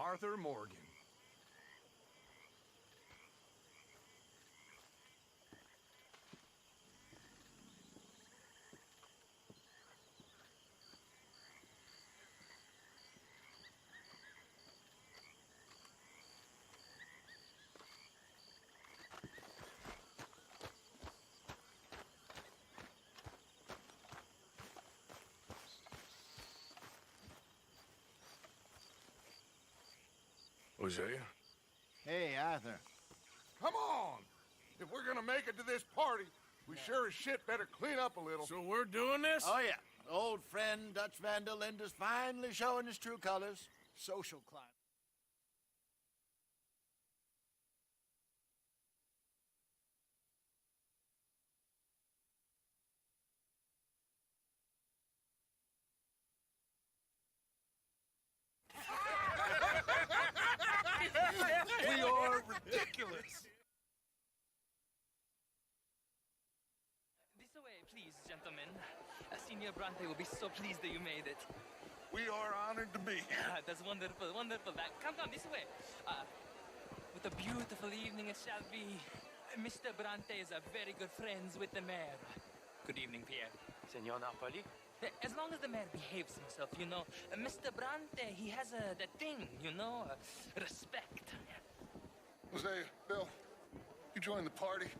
Arthur Morgan. Hosea? Hey, Arthur. Come on! If we're gonna make it to this party, we sure as shit better clean up a little. So we're doing this? Oh, yeah. Old friend Dutch Van der Linde's finally showing his true colors. Social climb. We are ridiculous! This way, please, gentlemen. Senior Bronte will be so pleased that you made it. We are honored to be here. That's wonderful, wonderful. Come, this way. What a beautiful evening it shall be. Mr. Bronte is a very good friends with the mayor. Good evening, Pierre. Senor Napoli? As long as the mayor behaves himself, you know. Mr. Bronte, he has that thing, you know, respect. Hosea, Bill, you join the party.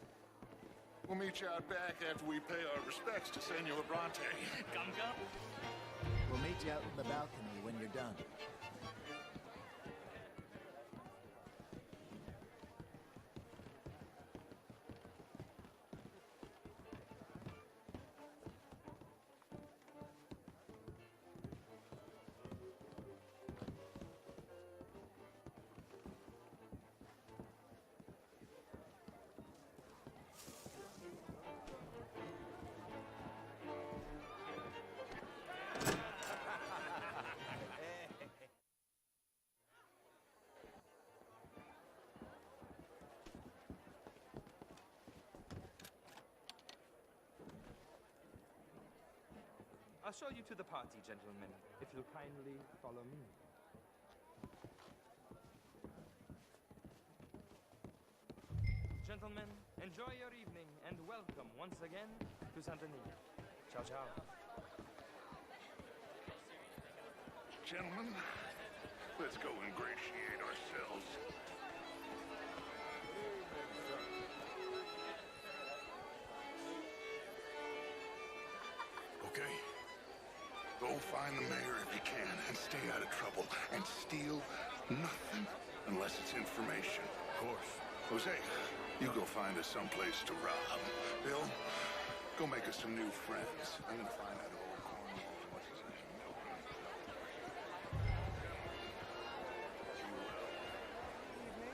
We'll meet you out back after we pay our respects to Senor Bronte. Come. We'll meet you out in the balcony when you're done. I'll show you to the party, gentlemen, if you'll kindly follow me. Gentlemen, enjoy your evening and welcome once again to Saint Denis. Ciao, ciao. Gentlemen, let's go ingratiate ourselves. Okay. Go find the mayor if you can and stay out of trouble. And steal nothing unless it's information. Of course. Jose, you go find us someplace to rob. Bill, go make us some new friends. I'm gonna find that old cornball. What's his name?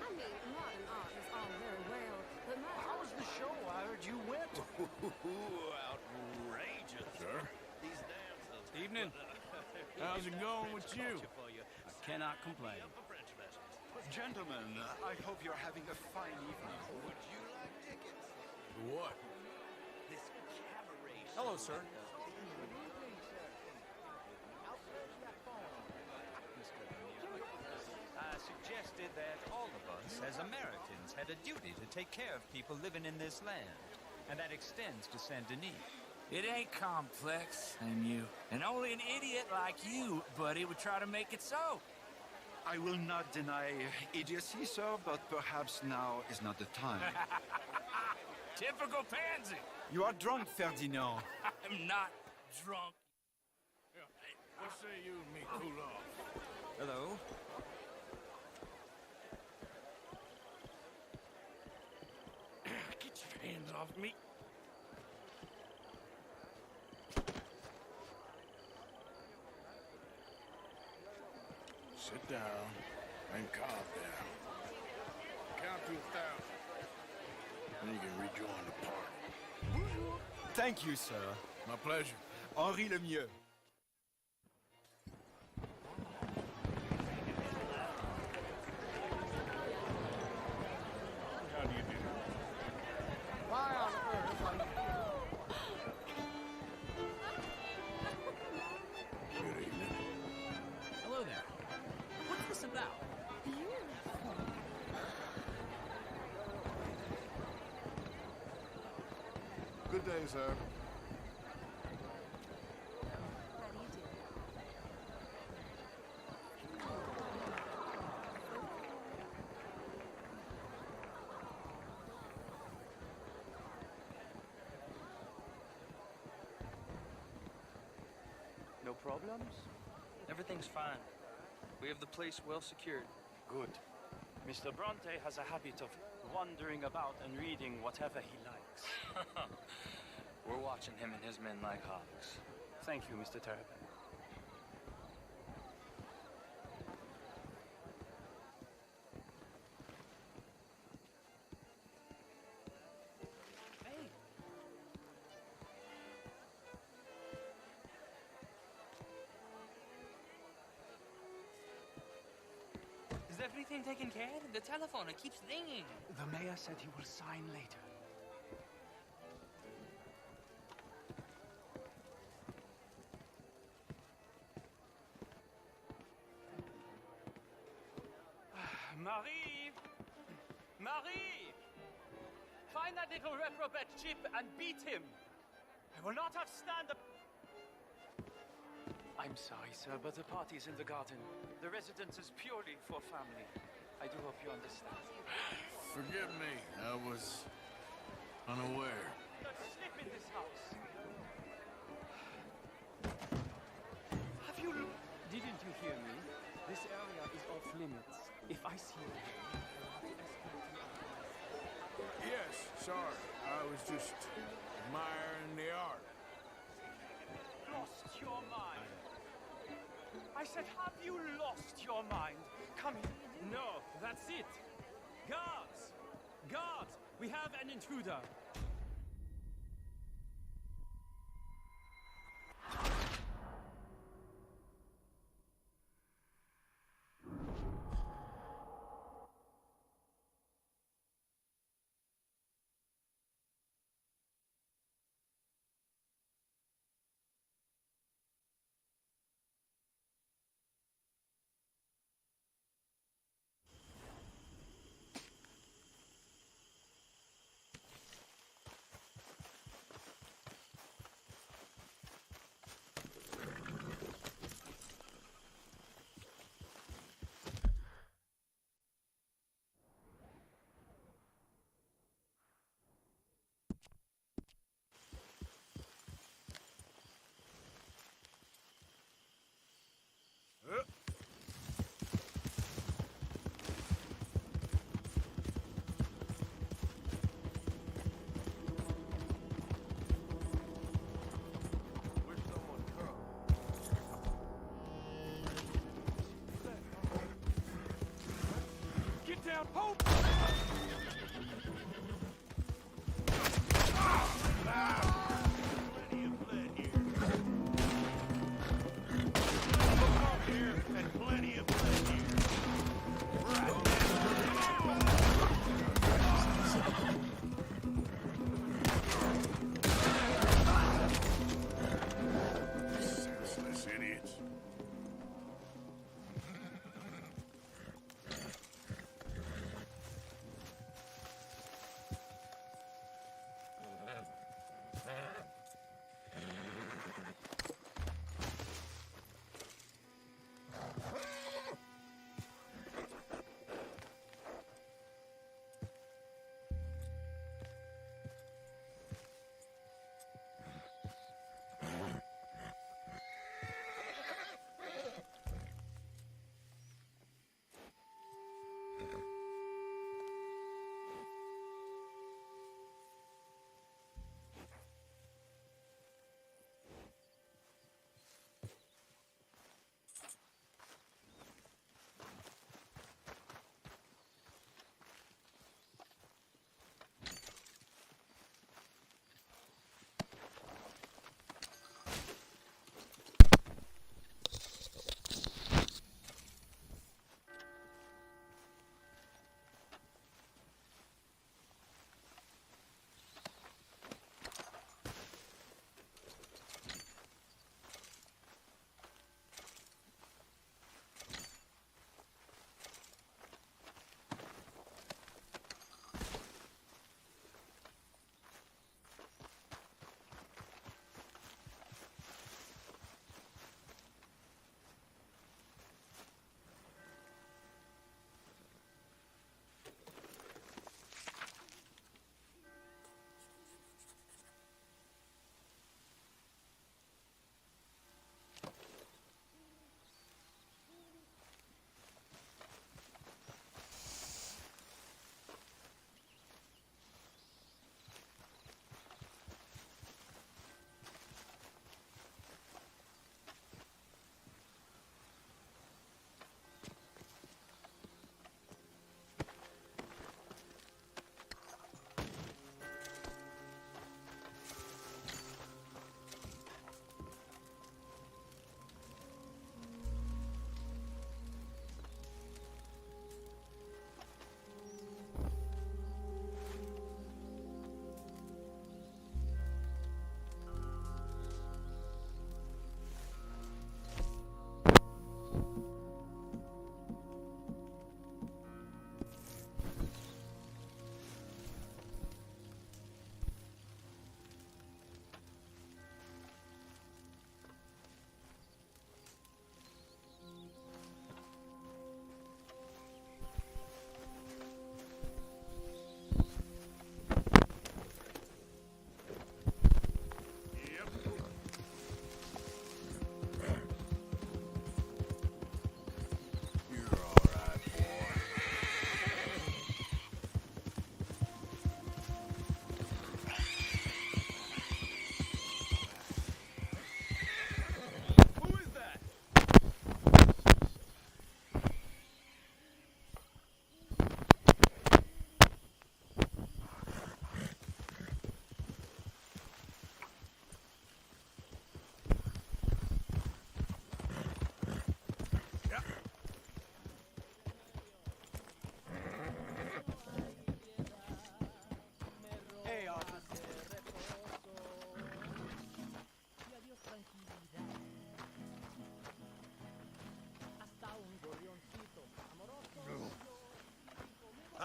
I mean, modern art is all very well, but my... How was the show? I heard you went. Outrageous. Sir? These damsels. Evening. How's it going with you? I cannot complain. Gentlemen, I hope you're having a fine evening. Would you like tickets? What? This cabaret. Hello, sir. I suggested that all of us, as Americans, had a duty to take care of people living in this land. And that extends to Saint Denis. It ain't complex, you. And only an idiot like you, buddy, would try to make it so. I will not deny idiocy, sir, but perhaps now is not the time. Typical pansy. You are drunk, Ferdinand. I'm not drunk. What say you and me cool off? Hello? Get your hands off me. Sit down and calm down. Count to 1,000. Then you can rejoin the party. Thank you, sir. My pleasure. Henri Lemieux. How do you do? Why on earth are you... Good evening. Hello there. What's this about? Good day, sir. How do you do? No problems? Everything's fine. We have the place well secured. Good. Mr. Bronte has a habit of wandering about and reading whatever he likes. We're watching him and his men like hawks. Thank you, Mr. Terrapin. Hey, is everything taken care of? The telephone, it keeps ringing. The mayor said he will sign later. Marie! Marie! Find that little reprobate Chip and beat him! I will not have stand up. I'm sorry, sir, but the party's in the garden. The residence is purely for family. I do hope you understand. Forgive me. I was unaware. Don't slip in this house. Have you... Didn't you hear me? This area is off limits. If I see you again, Yes, sorry. I was just admiring the art. lost your mind. I said, have you lost your mind? Come here. No, that's it. Guards! Guards! We have an intruder.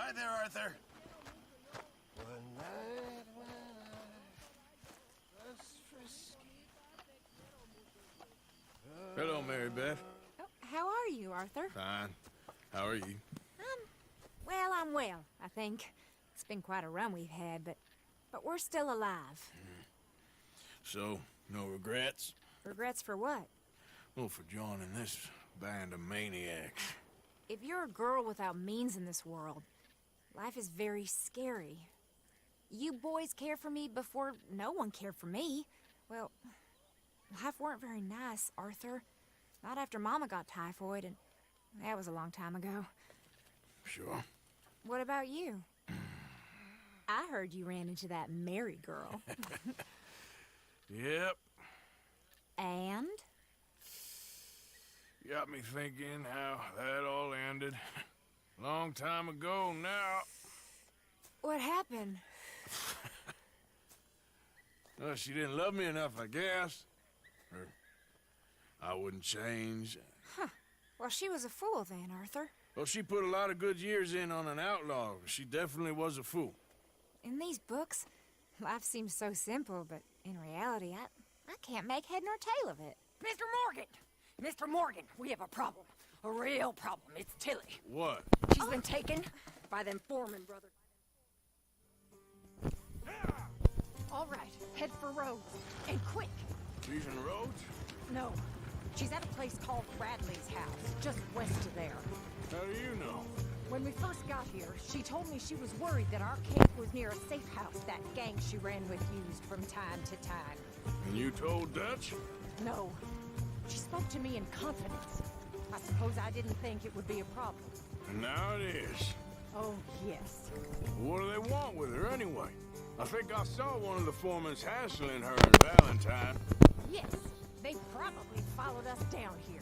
Hi there, Arthur. One night when I was frisky. Hello, Mary Beth. Oh, how are you, Arthur? Fine. How are you? Well, I'm well, I think. It's been quite a run we've had, but we're still alive. So, no regrets? Regrets for what? Well, for joining this band of maniacs. If you're a girl without means in this world, life is very scary. You boys cared for me before no one cared for me. Well, life weren't very nice, Arthur. Not after Mama got typhoid, and that was a long time ago. Sure. What about you? I heard you ran into that Mary girl. Yep. And? Got me thinking how that all ended. Long time ago now. What happened? Well, she didn't love me enough, I guess. Or I wouldn't change. Huh. Well, she was a fool then, Arthur. Well, she put a lot of good years in on an outlaw. She definitely was a fool. In these books, life seems so simple, but in reality, I can't make head nor tail of it. Mr. Morgan! Mr. Morgan, we have a problem. A real problem. It's Tilly. What? She's been taken by them Foreman brothers. All right, head for Rhodes. And quick! She's in Rhodes? No. She's at a place called Bradley's house, just west of there. How do you know? When we first got here, she told me she was worried that our camp was near a safe house that gang she ran with used from time to time. And you told Dutch? No. She spoke to me in confidence. I suppose I didn't think it would be a problem. And now it is. Oh, yes. What do they want with her anyway? I think I saw one of the foremans hassling her and Valentine. Yes, they probably followed us down here.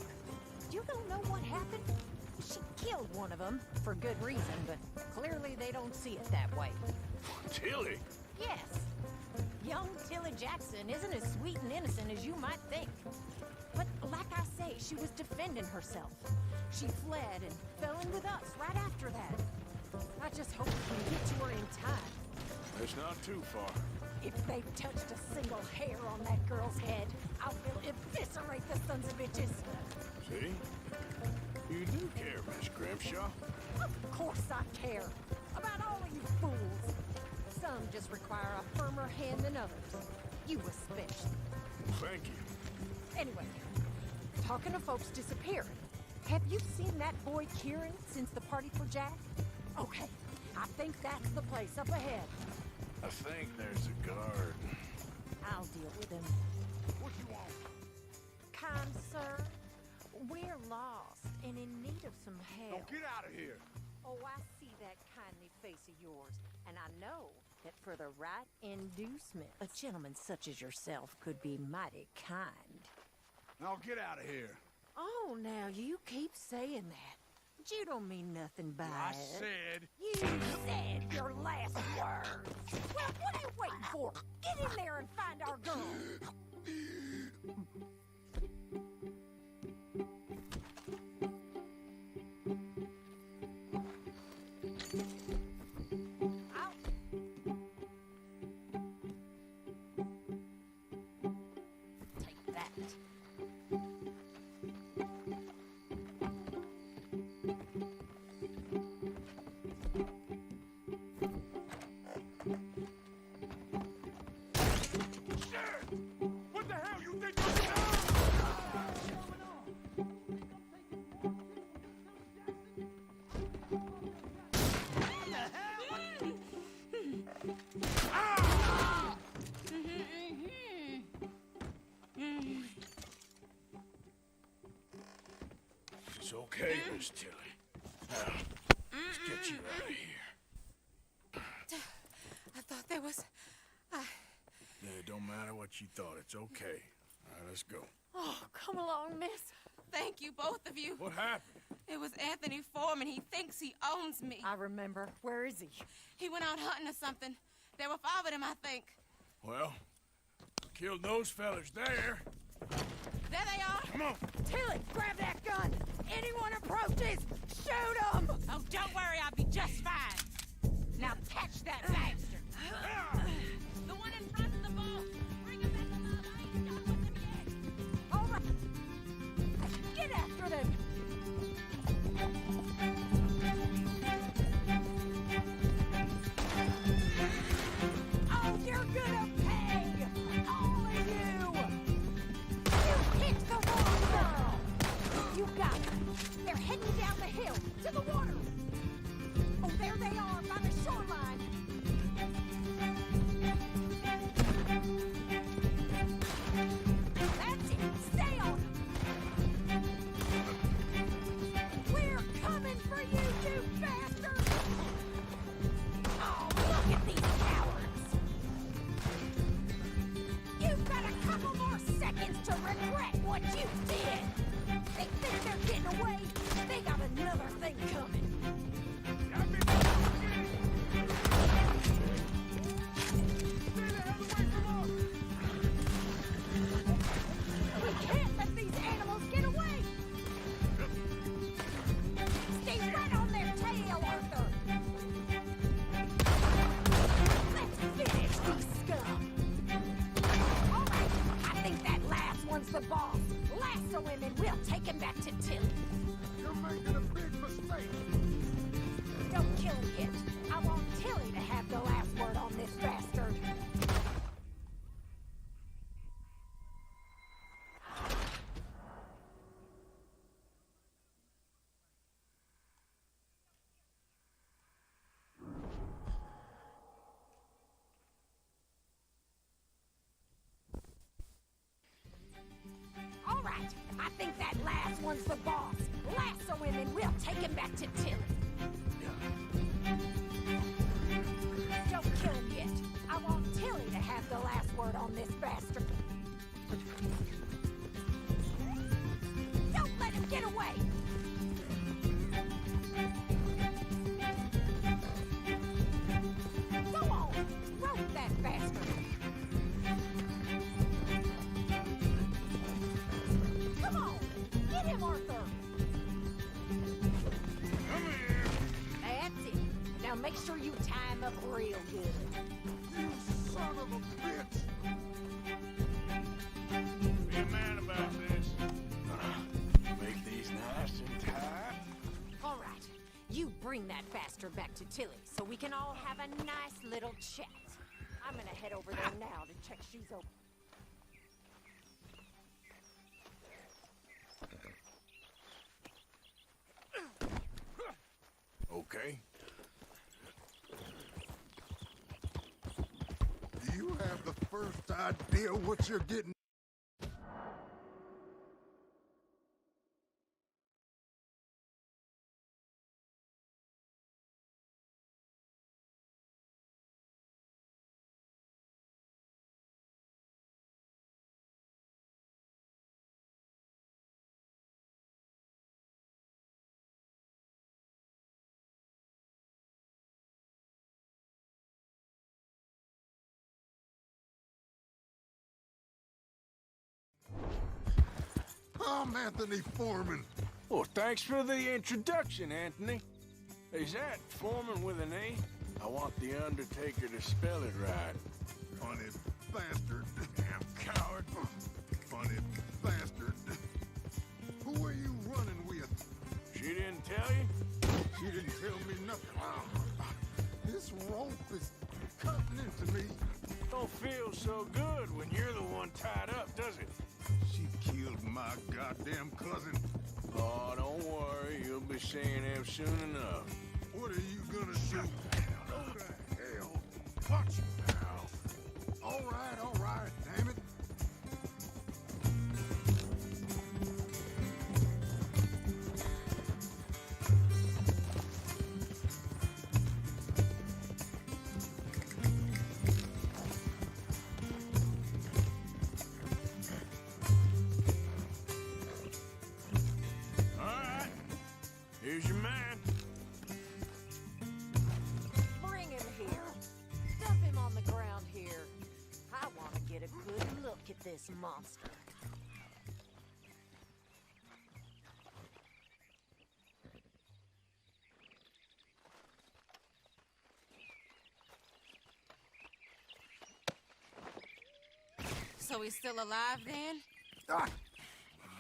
You don't know what happened? She killed one of them, for good reason, but clearly they don't see it that way. Tilly? Yes. Young Tilly Jackson isn't as sweet and innocent as you might think. But like I say, she was defending herself. She fled and fell in with us right after that. I just hope we can get to her in time. It's not too far. If they've touched a single hair on that girl's head, I will eviscerate the sons of bitches. See? You do care, Miss Grimshaw. Of course I care. About all of you fools. Some just require a firmer hand than others. You especially. Thank you. Anyway, talking of folks disappearing, have you seen that boy Kieran since the party for Jack? Okay, I think that's the place up ahead. I think there's a guard. I'll deal with him. What you want? Kind sir, we're lost and in need of some help. Now get out of here. Oh, I see that kindly face of yours, and I know that for the right inducement, a gentleman such as yourself could be mighty kind. Now get out of here. Oh, now you keep saying that. But you don't mean nothing by I it. said... You said your last words. Well, what are you waiting for? Get in there and find our girl. Take that. What the hell you think you're doing? It's okay, Miss Tilly. Now, let's get you out of here. I thought there was... It don't matter what you thought. It's okay. All right, let's go. Oh, come along, miss. Thank you, both of you. What happened? It was Anthony Foreman. He thinks he owns me. I remember. Where is he? He went out hunting or something. There were 5 of them, I think. Well, killed those fellas there. There they are. Come on. Tilly, grab that gun. Anyone approaches, shoot them. Oh, don't worry. I'll be just fine. Now catch that bastard! The one in front of the ball! Bring him back alive! I ain't done with him yet! All right! Get after them! Oh, you're gonna pay! All of you! You picked the wrong girl! You got it! They're heading down the hill, to the water! Oh, there they are, by the shoreline! That's it! Stay on them! We're coming for you, you bastards! Oh, look at these cowards! You've got a couple more seconds to regret what you did! They think they're getting away? They got another thing coming! We can't let these animals get away! Stay right on their tail, Arthur! Let's finish these scum! All right, I think that last one's the boss. Lasso him and we'll take him back to Tilly. You're making a big mistake. Don't kill him yet. I want Tilly to have the last word on this bastard. All right, I think that last one's the boss. Lasso him and we'll take him back to Tilly. Don't kill him yet. I want Tilly to have the last word on this bastard. Don't let him get away! Go on! Rope that bastard! Come on! Get him, Arthur! Come here. That's it. Now make sure you tie him up real good. You son of a bitch. Be a man about this. Make these nice and tight. All right. You bring that bastard back to Tilly so we can all have a nice little chat. I'm gonna head over there now to check she's open. Okay. Do you have the first idea what you're getting? I'm Anthony Foreman. Well, thanks for the introduction, Anthony. Is that Foreman with an A? I want the Undertaker to spell it right. Funny bastard. Damn coward. Funny bastard. Who are you running with? She didn't tell you? She didn't tell me nothing. This rope is cutting into me. Don't feel so good when you're the one tied up, does it? She killed my goddamn cousin. Oh, don't worry. You'll be seeing him soon enough. What are you gonna do? Go to hell. Watch now. All right, damn it. All right. Here's your man. Bring him here. Dump him on the ground here. I want to get a good look at this monster. So he's still alive then? I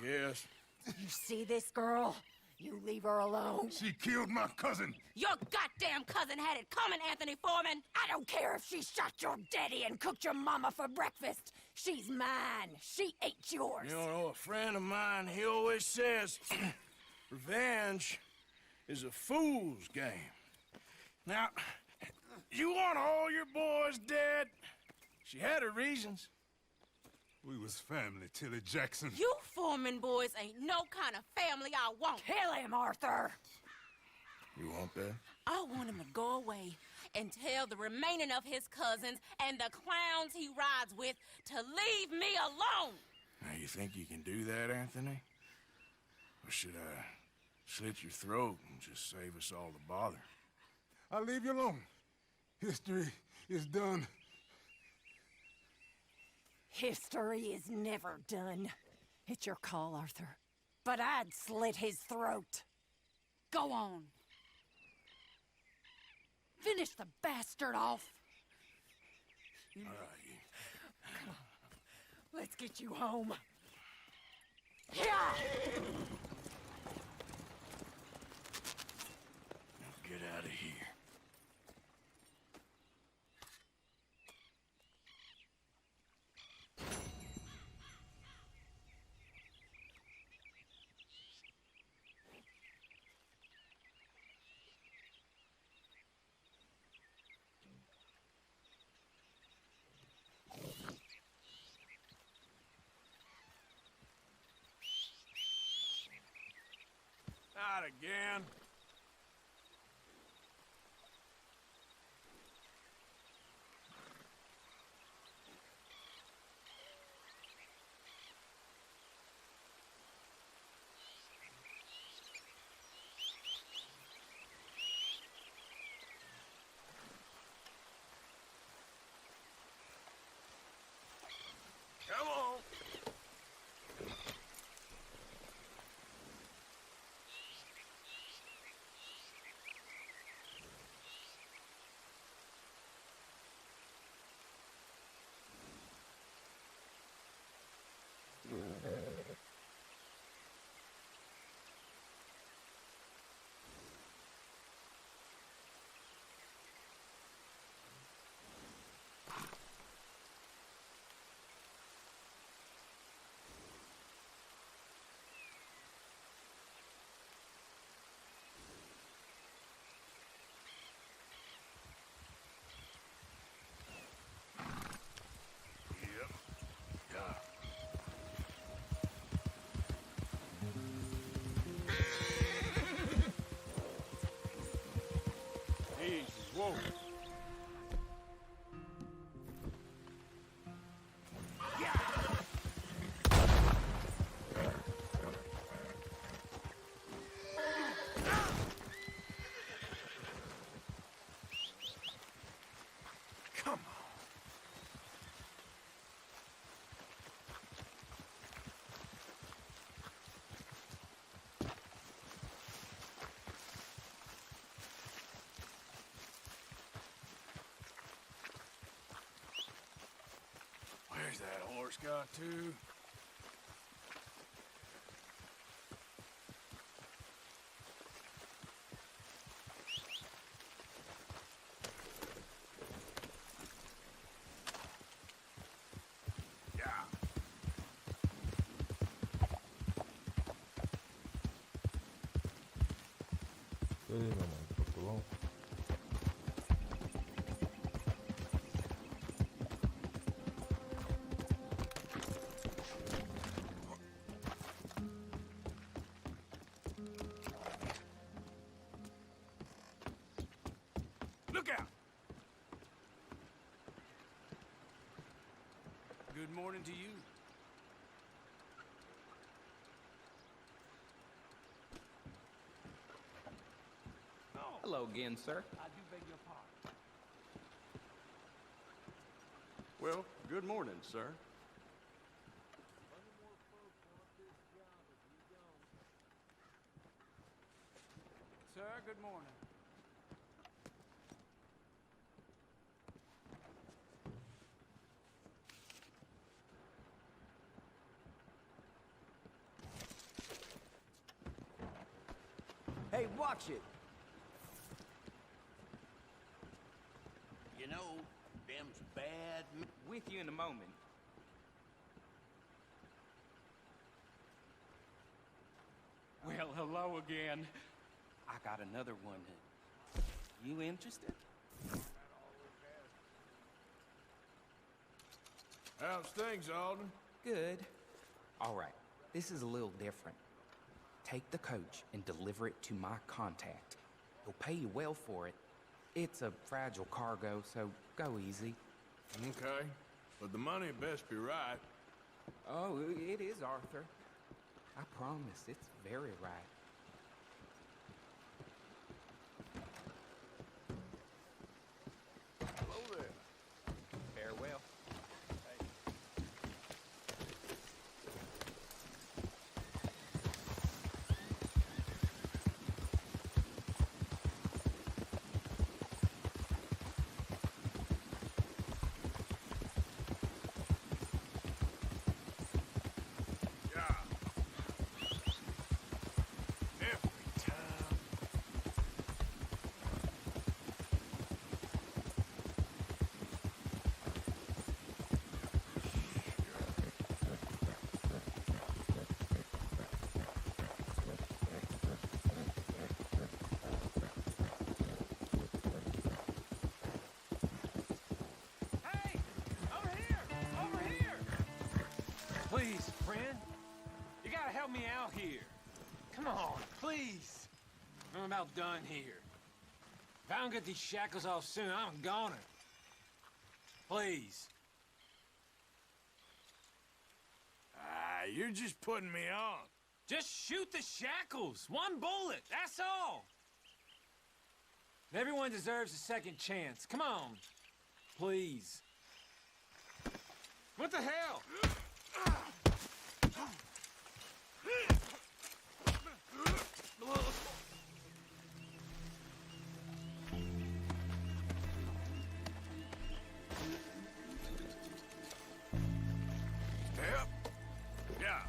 guess. You see this girl? You leave her alone. She killed my cousin. Your goddamn cousin had it coming, Anthony Foreman. I don't care if she shot your daddy and cooked your mama for breakfast. She's mine. She ain't yours. You know, a friend of mine, he always says, revenge is a fool's game. Now, you want all your boys dead? She had her reasons. We was family, Tilly Jackson. You Foreman boys ain't no kind of family I want. Kill him, Arthur. You want that? I want him to go away and tell the remaining of his cousins and the clowns he rides with to leave me alone. Now, you think you can do that, Anthony? Or should I slit your throat and just save us all the bother? I'll leave you alone. History is done. History is never done. It's your call, Arthur. But I'd slit his throat. Go on. Finish the bastard off. All right. Come on. Let's get you home. Yeah! Now get out of here. Not again. Come on. Whoa. Come on. Where's that horse got to? Look out! Good morning to you. Hello again, sir. I do beg your pardon. Well, good morning, sir. Sir, good morning. Hey, watch it. You know, them's bad. With you in a moment. Well, hello again. I got another one. You interested? How's things, Alden? Good. All right, this is a little different. Take the coach and deliver it to my contact. He'll pay you well for it. It's a fragile cargo, so go easy. Okay, but the money best be right. Oh, it is, Arthur. I promise, it's very right. Hello there. Farewell. Please, friend. You gotta help me out here. Come on, please. I'm about done here. If I don't get these shackles off soon, I'm a goner. Please. You're just putting me on. Just shoot the shackles. One bullet, that's all. Everyone deserves a second chance. Come on. Please. What the hell? Step. Yeah.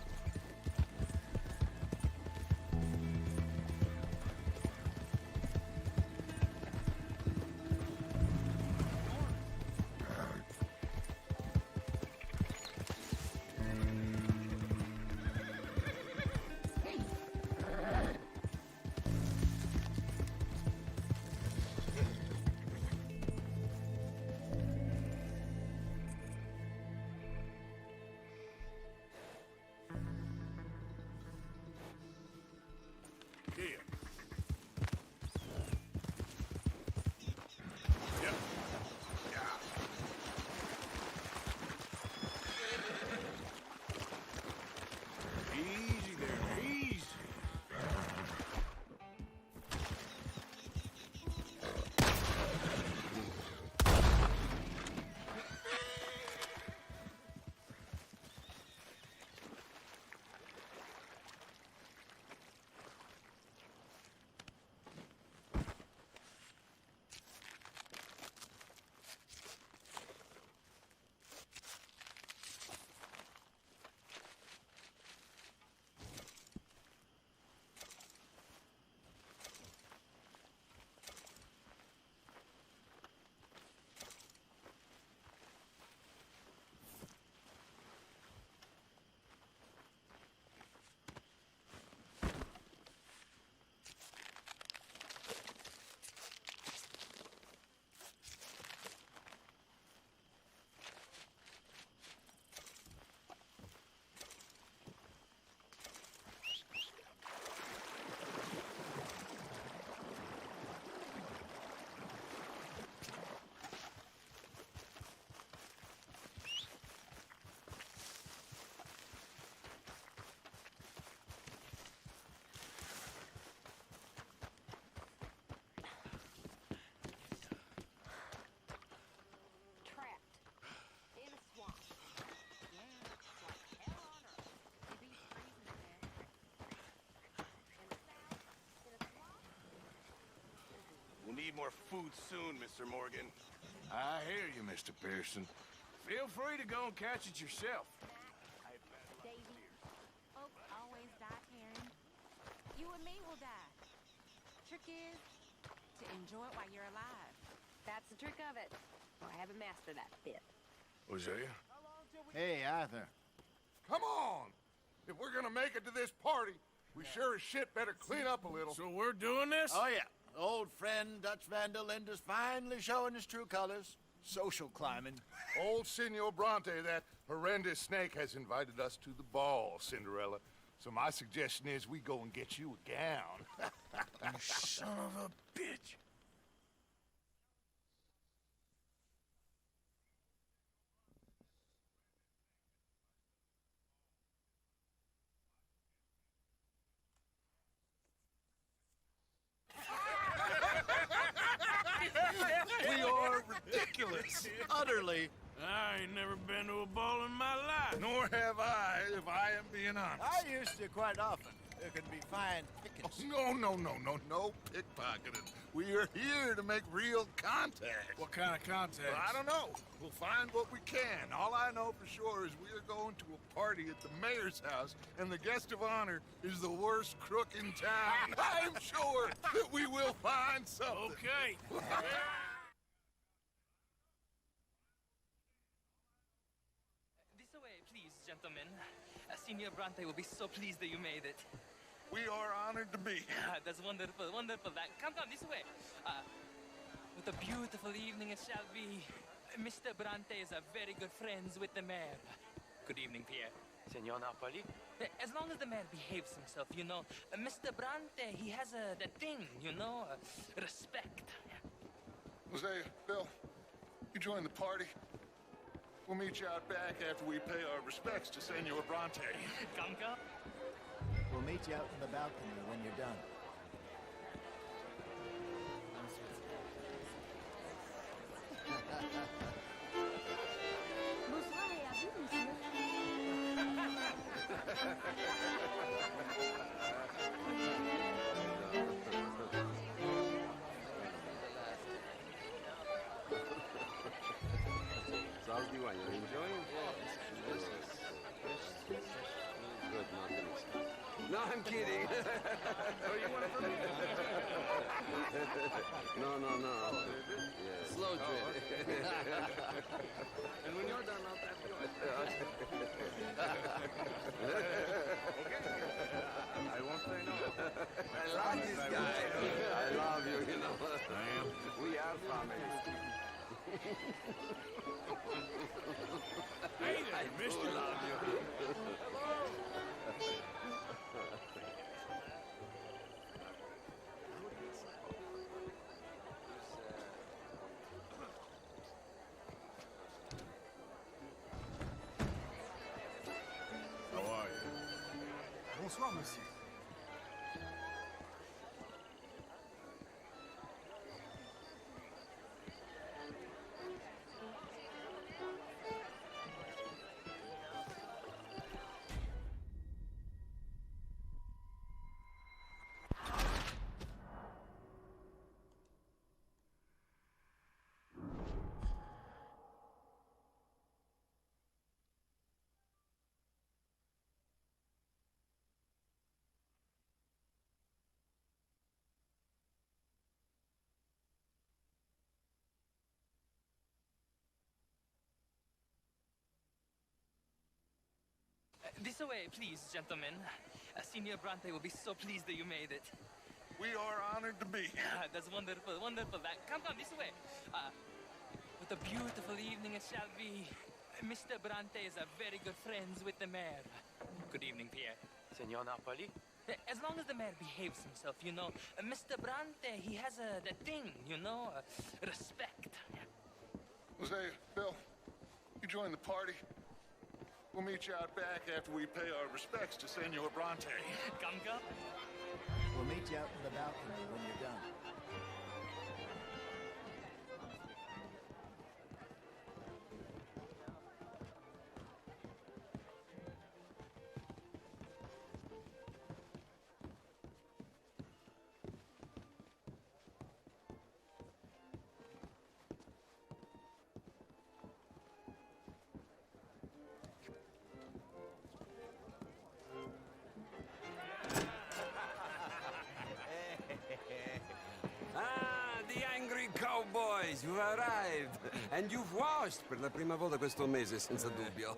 Here. Yep. Yeah. Easy there, easy. We'll need more food soon, Mr. Morgan. I hear you, Mr. Pearson. Feel free to go and catch it yourself. Davy, folks always die caring. You and me will die. trick is to enjoy it while you're alive. That's the trick of it. Well, I haven't mastered that bit. Hosea? Hey, Arthur. Come on! If we're gonna make it to this party, we sure as shit better clean up a little. So we're doing this? Oh, yeah. Old friend Dutch Van der Linde is finally showing his true colors. Social climbing. Old Senor Bronte, that horrendous snake, has invited us to the ball, Cinderella. So my suggestion is we go and get you a gown. You son of a bitch. We are ridiculous. Utterly. I ain't never been to a ball in my life. Nor have I, if I am being honest. I used to quite often. There can be fine pickings. Oh, no pickpocketing. We are here to make real contact. What kind of contact? Well, I don't know. We'll find what we can. All I know for sure is we are going to a party at the mayor's house, and the guest of honor is the worst crook in town. I'm sure that we will find something. Okay. This way, please, gentlemen. Senior Bronte will be so pleased that you made it. We are honored to be here. That's wonderful, wonderful. Come, this way. What a beautiful evening it shall be. Mr. Bronte is a very good friends with the mayor. Good evening, Pierre. Senor Napoli? As long as the mayor behaves himself, you know. Mr. Bronte, he has that thing, you know, respect. Hosea, Bill, you join the party. We'll meet you out back after we pay our respects to Senor Bronte. Come. We'll meet you out in the balcony when you're done. So how's the wine? You're enjoying? This is good, Martinez. No, I'm kidding. Oh, you want it from me? No. Yeah. Slow drip. And when you're done, I'll tap you on. I won't say no. I love this guy. I love you, you know. I am. We are family. Hey there, mister. Love you. How are you? Bonsoir, monsieur. This way, please, gentlemen. Senior Bronte will be so pleased that you made it. We are honored to be here. That's wonderful, wonderful. Come, this way. What a beautiful evening it shall be. Mr. Bronte is a very good friends with the mayor. Good evening, Pierre. Senor Napoli? As long as the mayor behaves himself, you know. Mr. Bronte, he has that thing, you know, respect. Hosea, Bill, you join the party. We'll meet you out back after we pay our respects to Senor Bronte. Come. We'll meet you out in the balcony when you're done. boys, you've arrived. And you've washed per la prima volta questo mese, senza dubbio.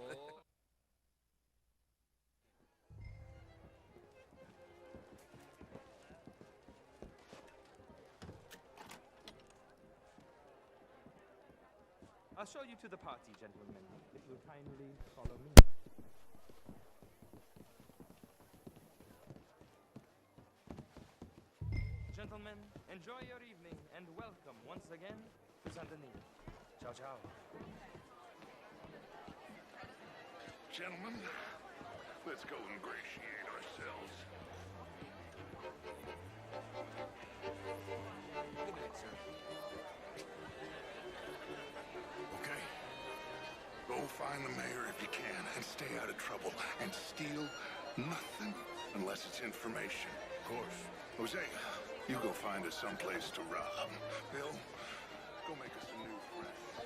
I'll show you to the party, gentlemen, if you'll kindly follow me. Gentlemen, enjoy your evening and welcome once again to Saint Denis. Ciao, ciao. Gentlemen, let's go ingratiate ourselves. Good night, sir. Okay. Go find the mayor if you can and stay out of trouble and steal nothing unless it's information. Of course. Jose, you go find us someplace to rob. Bill, go make us some new friends.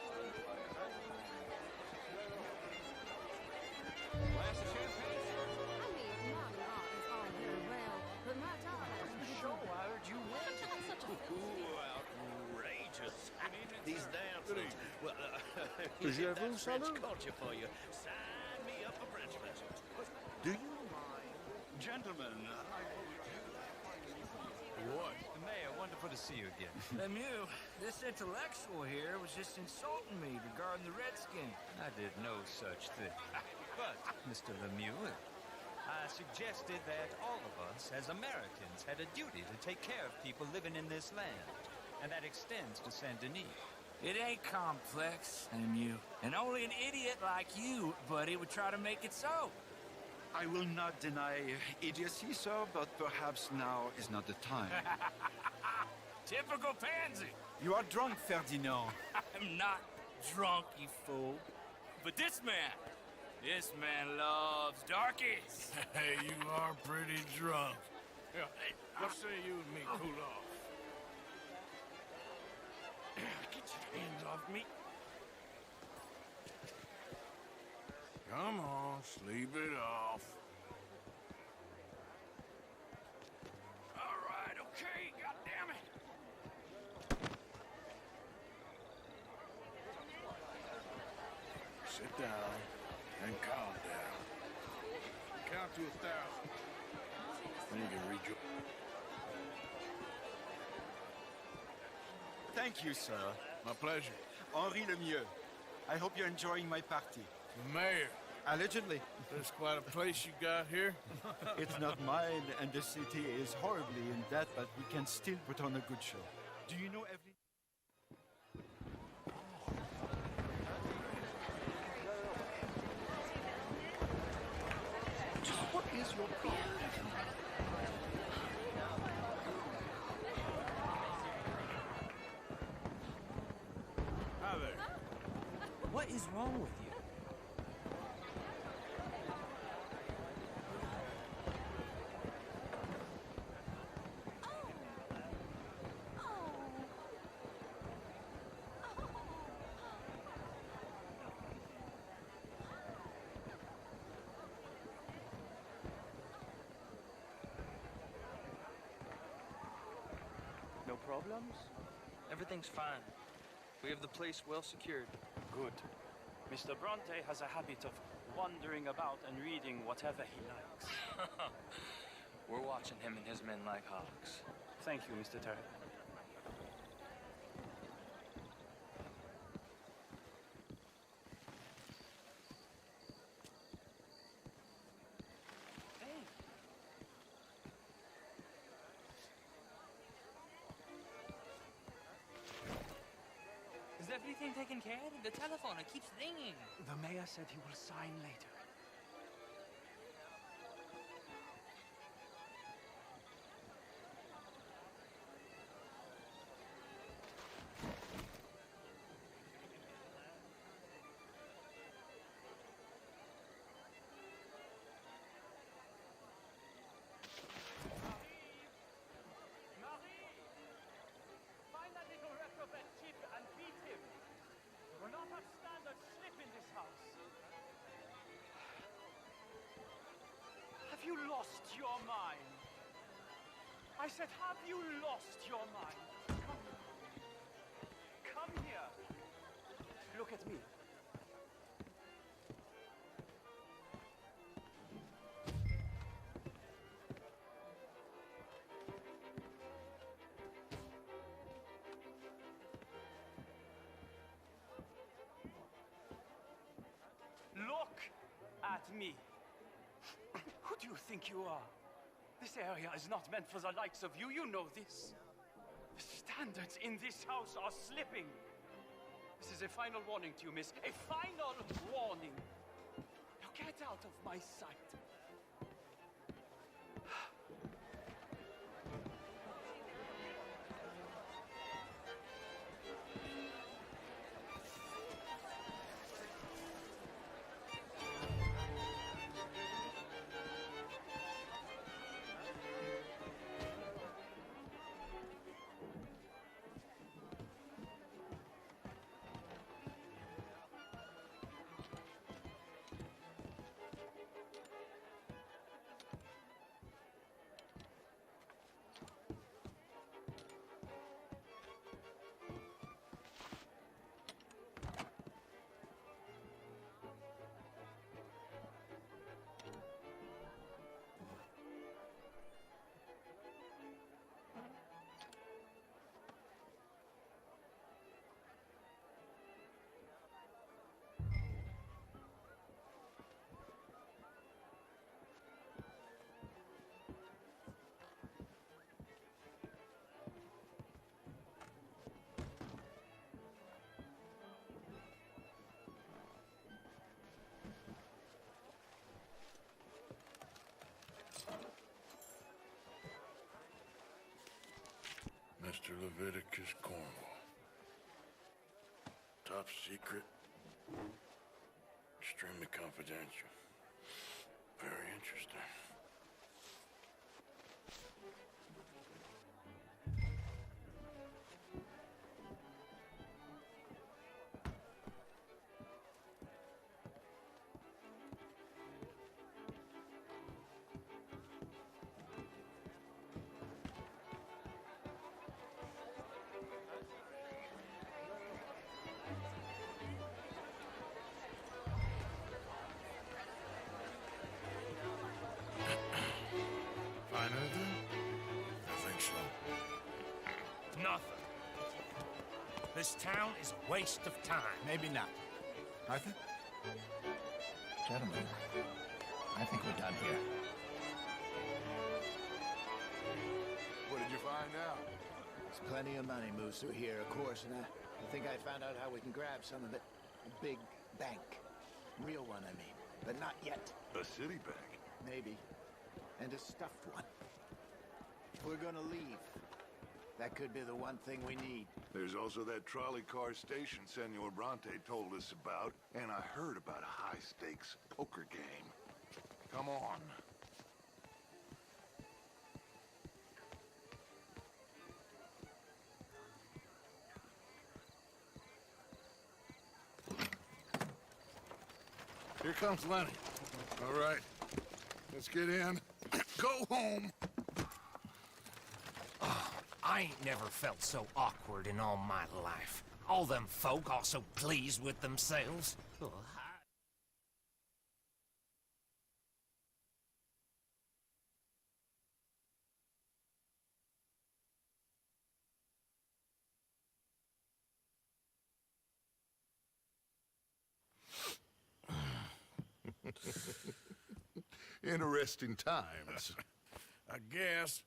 Glass of champagne, sir? I mean, my heart is all very well, but my daughter... Show, I heard you went. Ooh, outrageous. These dancers. Well, that's French culture for you. Sign me up for French lessons. Do you mind? Gentlemen, What? The mayor, wonderful to see you again. Lemieux, this intellectual here was just insulting me regarding the Redskin. I did no such thing. But, Mr. Lemieux, I suggested that all of us, as Americans, had a duty to take care of people living in this land. And that extends to Saint Denis. It ain't complex, Lemieux. And only an idiot like you, buddy, would try to make it so. I will not deny idiocy, sir, but perhaps now is not the time. Typical pansy. You are drunk, Ferdinand. I'm not drunk, you fool. But this man loves darkies. Hey, you are pretty drunk. Yeah, what say you and me cool off? Get your hands off me. Come on, sleep it off. All right, okay, goddammit. Sit down and calm down. Count to 1,000. Then you can rejoin. Thank you, sir. My pleasure. Henri Lemieux. I hope you're enjoying my party. The mayor. Allegedly. There's quite a place you got here. It's not mine, and the city is horribly in debt, but we can still put on a good show. Do you know every... What is your problem? Hi there. What is wrong with you? No problems? Everything's fine. We have the place well secured. Good. Mr. Bronte has a habit of wandering about and reading whatever he likes. We're watching him and his men like hawks. Thank you, Mr. Terry. Is everything taken care of? The telephone, it keeps ringing. The mayor said he will sign later. Have you lost your mind? I said, have you lost your mind? Come Come here. Look at me. Look at me. Who do you think you are? This area is not meant for the likes of you. You know this. The standards in this house are slipping. This is a final warning to you, miss. A final warning. Now get out of my sight. Mr. Leviticus Cornwall. Top secret. Extremely confidential. Very interesting. Find anything? I think so. Nothing. This town is a waste of time. Maybe not. Arthur? Gentlemen, I think we're done here. What did you find out? There's plenty of money moves through here, of course, and I think I found out how we can grab some of it. A big bank. Real one, I mean. But not yet. A city bank? Maybe. And a stuffed one. If we're gonna leave, that could be the one thing we need. There's also that trolley car station Senor Bronte told us about, and I heard about a high-stakes poker game. Come on. Here comes Lenny. All right, let's get in. Go home. I ain't never felt so awkward in all my life. All them folk all so pleased with themselves. Ugh. Interesting times. I guess.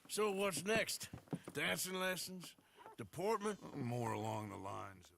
So what's next? Dancing lessons? Deportment? More along the lines of...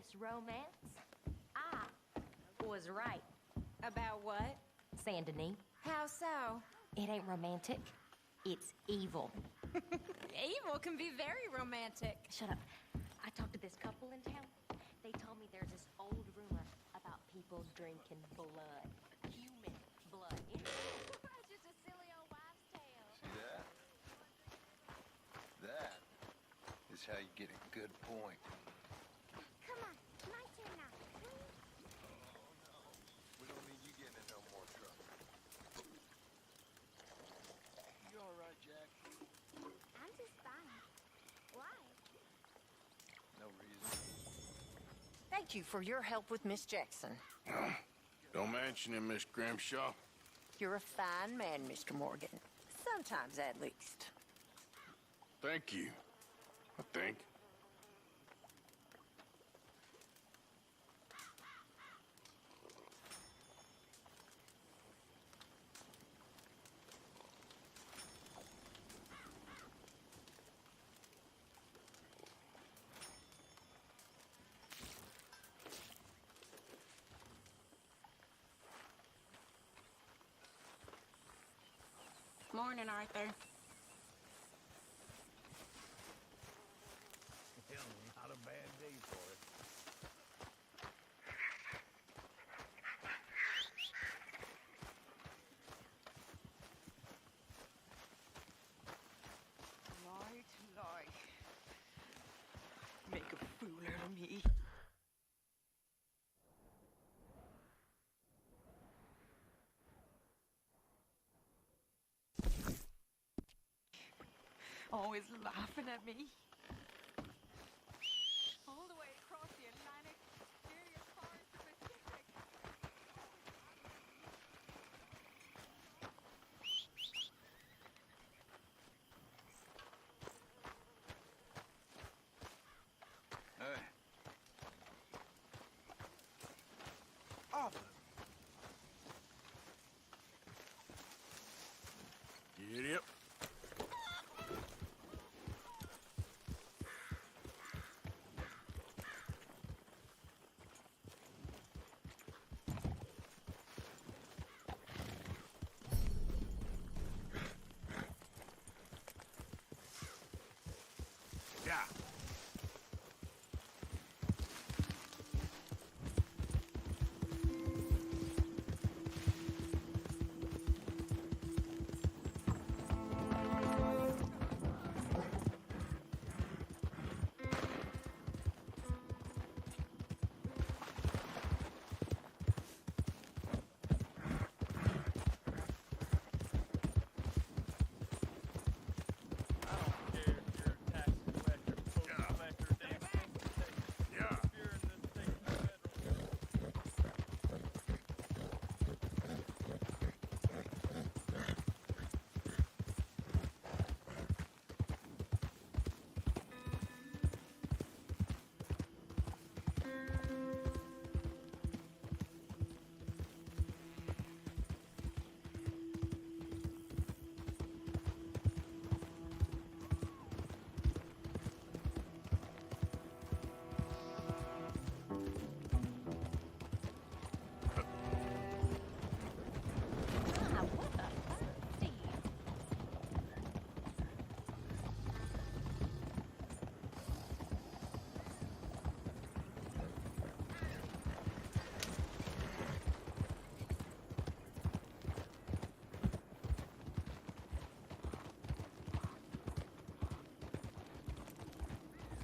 Miss Romance. I was right. About what? Saint Denis. How so? It ain't romantic. It's evil. Evil can be very romantic. Shut up. I talked to this couple in town. They told me there's this old rumor about people drinking blood. Human blood. It's just a silly old wives' tale. See that? That is how you get a good point. Come on, my turn now. We don't need you getting in no more trouble. You all right, Jack? I'm just fine. Why? No reason. Thank you for your help with Miss Jackson. Don't mention it, Miss Grimshaw. You're a fine man, Mr. Morgan. Sometimes, at least. Thank you, I think. Morning, Arthur. Not a bad day for it. Lie. Make a fool out of me. Always laughing at me. All the way across the Atlantic, various parts of the Pacific. Hey. Arthur. Get up. Yeah.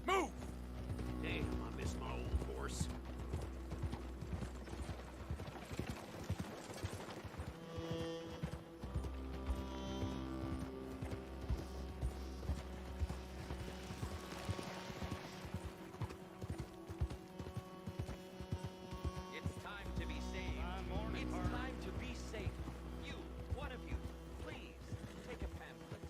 Move! Damn, I miss my old horse. It's time to be saved. It's time to be safe. You, one of you, please, take a pamphlet.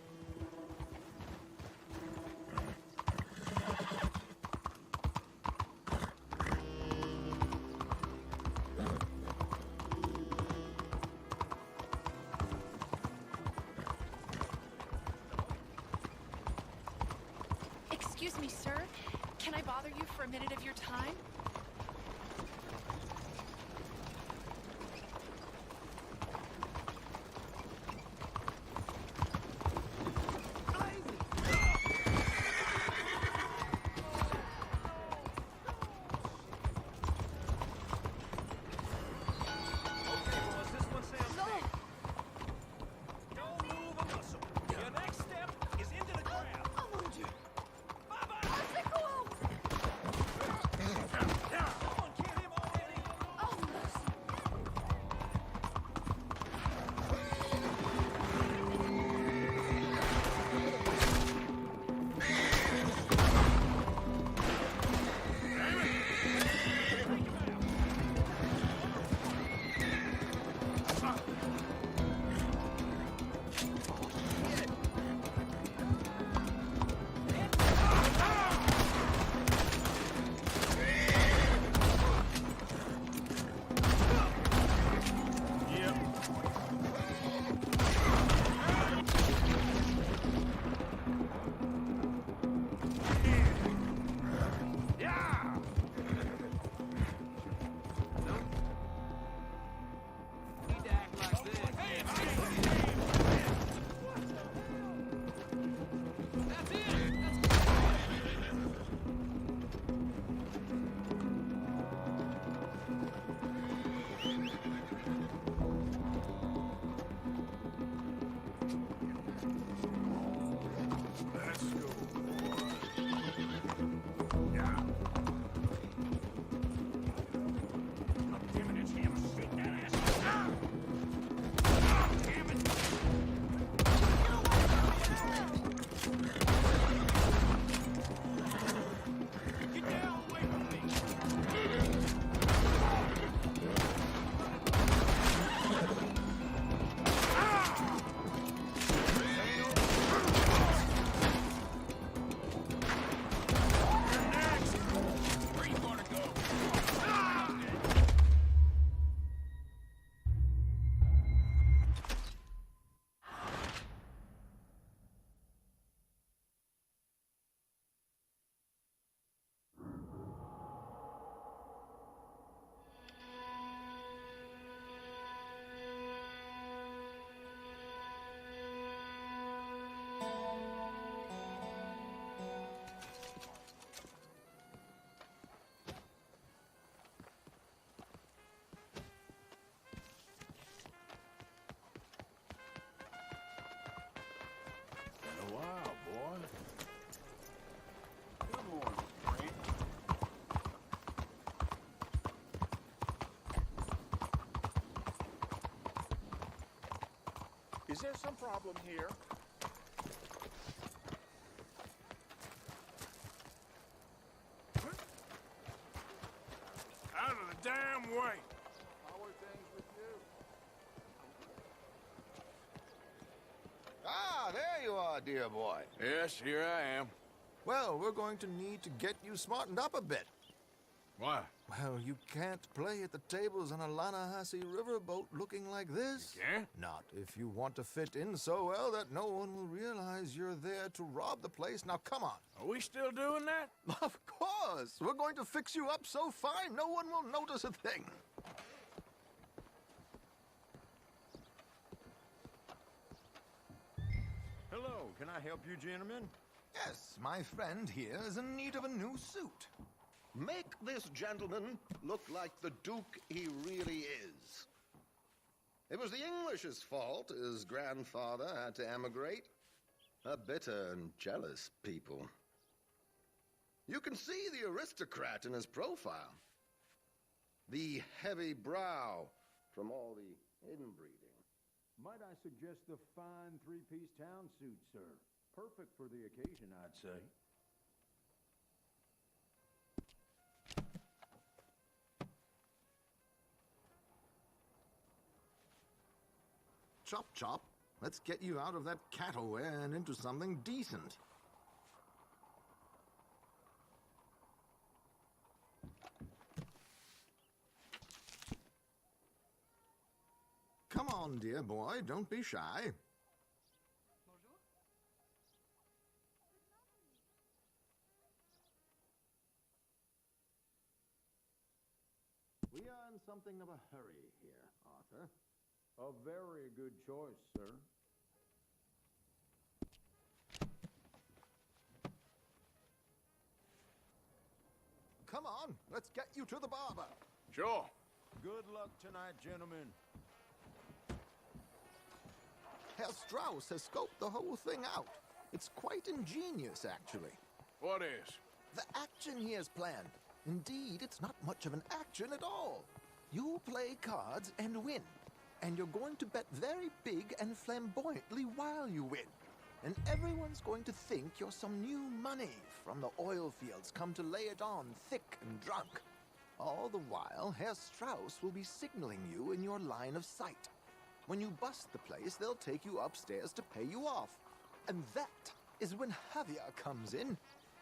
Excuse me, sir. Can I bother you for a minute of your time? Is there some problem here? Out of the damn way! How are things with you? Ah, there you are, dear boy. Yes, here I am. Well, we're going to need to get you smartened up a bit. Why? Well, you can't play at the tables on a Lannahechee riverboat looking like this. You can't? Not if you want to fit in so well that no one will realize you're there to rob the place. Now, come on. Are we still doing that? Of course. We're going to fix you up so fine no one will notice a thing. Hello, can I help you, gentlemen? Yes, my friend here is in need of a new suit. Make this gentleman look like the Duke he really is. It was the English's fault his grandfather had to emigrate. A bitter and jealous people. You can see the aristocrat in his profile. The heavy brow from all the inbreeding. Might I suggest the fine three-piece town suit, sir? Perfect for the occasion, I'd say. Chop, chop. Let's get you out of that cattle-wear and into something decent. Come on, dear boy, don't be shy. We are in something of a hurry here, Arthur. A very good choice, sir. Come on, let's get you to the barber. Sure. Good luck tonight, gentlemen. Herr Strauss has scoped the whole thing out. It's quite ingenious, actually. What is? The action he has planned. Indeed, it's not much of an action at all. You play cards and win. And you're going to bet very big and flamboyantly while you win. And everyone's going to think you're some new money from the oil fields come to lay it on thick and drunk. All the while, Herr Strauss will be signaling you in your line of sight. When you bust the place, they'll take you upstairs to pay you off. And that is when Javier comes in,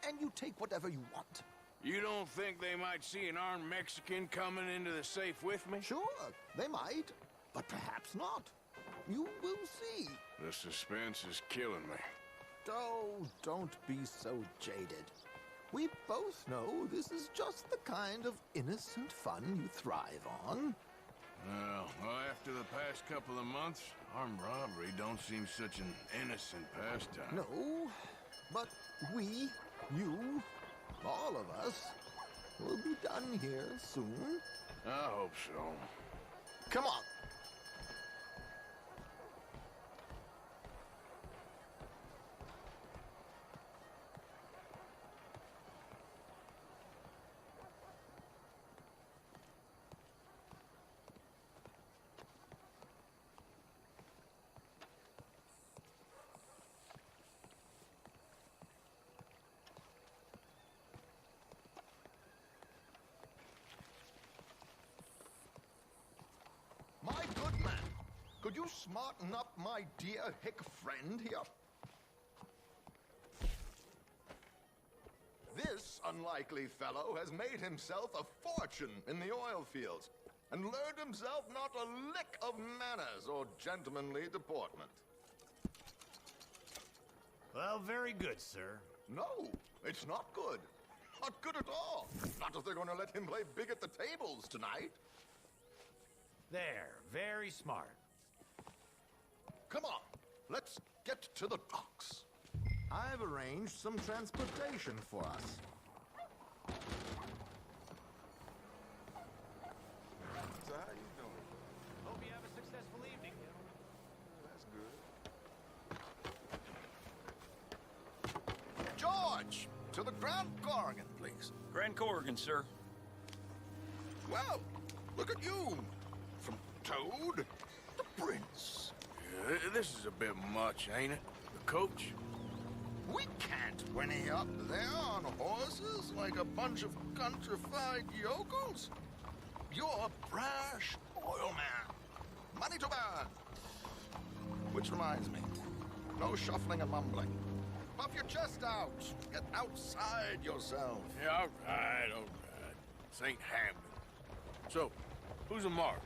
and you take whatever you want. You don't think they might see an armed Mexican coming into the safe with me? Sure, they might, but perhaps not. You will see. The suspense is killing me. Oh, don't be so jaded. We both know this is just the kind of innocent fun you thrive on. Well, after the past couple of months, armed robbery don't seem such an innocent pastime. No, but we, you, all of us, will be done here soon. I hope so. Come on. My good man, could you smarten up my dear hick friend here? This unlikely fellow has made himself a fortune in the oil fields and learned himself not a lick of manners or gentlemanly deportment. Well, very good, sir. No, it's not good. Not good at all. Not if they're going to let him play big at the tables tonight. There, very smart. Come on, let's get to the docks. I've arranged some transportation for us. So how you doing? Hope you have a successful evening, That's good. George, to the Grand Corrigan, please. Grand Corrigan, sir. Well, look at you. From Toad to Prince. This is a bit much, ain't it? The coach? We can't whinny up there on horses like a bunch of countrified yokels. You're a brash oil man. Money to burn. Which reminds me, no shuffling and mumbling. Puff your chest out. Get outside yourself. Yeah, all right, all right. This ain't Hamden. So, who's a mark?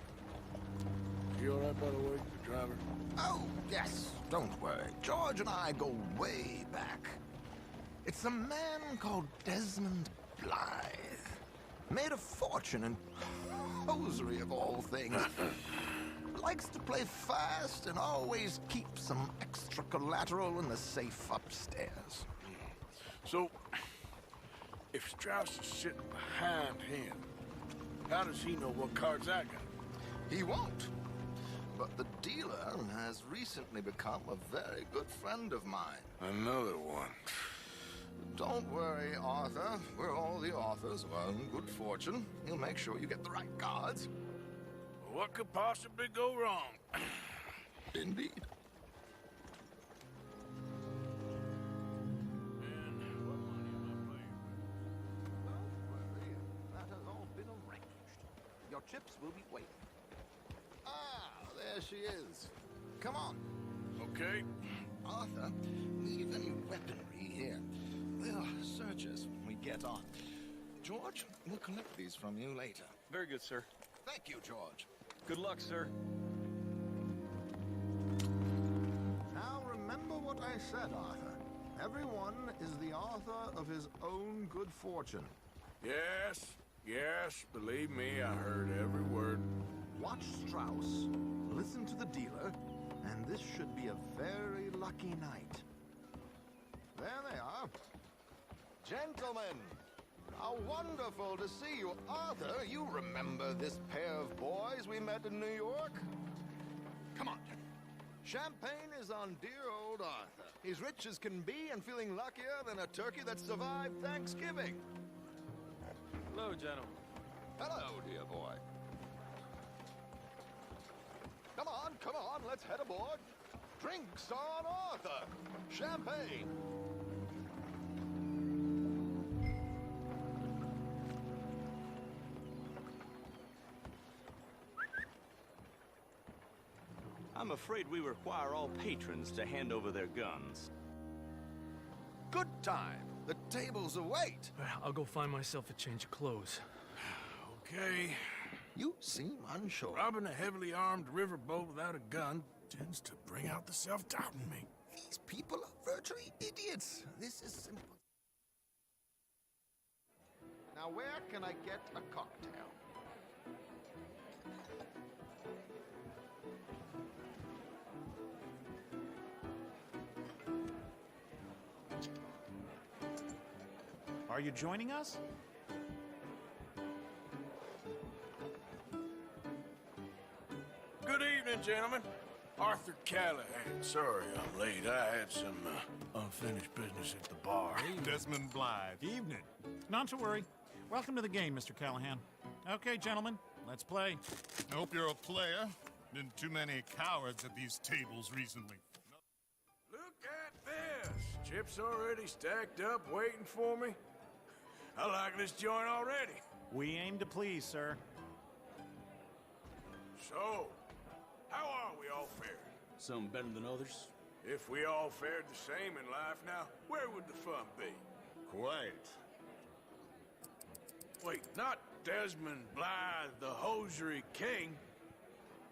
You all right, by the way, the driver? Oh, yes. Don't worry. George and I go way back. It's a man called Desmond Blythe. Made a fortune in hosiery of all things. Likes to play fast and always keeps some extra collateral in the safe upstairs. So, if Strauss is sitting behind him, how does he know what cards I got? He won't. But the dealer has recently become a very good friend of mine. Another one. Don't worry, Arthur. We're all the authors of our own good fortune. He'll make sure you get the right cards. What could possibly go wrong? Indeed. That has all been arranged. Your chips will be waiting. Ah, there she is. Come on. Okay. Arthur, leave any weaponry here. They'll search us when we get on. George, we'll collect these from you later. Very good, sir. Thank you, George. Good luck, sir. Now remember what I said, Arthur. Everyone is the author of his own good fortune. Yes, yes, believe me, I heard every word. Watch Strauss, listen to the dealer, and this should be a very lucky night. There they are. Gentlemen, how wonderful to see you. Arthur, you remember this pair of boys we met in New York? Come on. Champagne is on dear old Arthur. He's rich as can be and feeling luckier than a turkey that survived Thanksgiving. Hello, gentlemen. Hello, dear boy. Come on, let's head aboard. Drinks on Arthur. Champagne. I'm afraid we require all patrons to hand over their guns. Good time. The tables await. I'll go find myself a change of clothes. Okay. You seem unsure. Robbing a heavily armed riverboat without a gun tends to bring out the self-doubt in me. These people are virtually idiots. This is simple. Now, where can I get a cocktail? Are you joining us? Good evening, gentlemen. Arthur Callahan. Sorry I'm late. I had some unfinished business at the bar. Desmond Blythe. Evening. Not to worry. Welcome to the game, Mr. Callahan. Okay, gentlemen, let's play. I hope you're a player. Been too many cowards at these tables recently. Look at this. Chips already stacked up, waiting for me. I like this joint already. We aim to please, sir. So, how are we all fared? Some better than others. If we all fared the same in life now, where would the fun be? Quite. Wait, not Desmond Blythe, the hosiery king.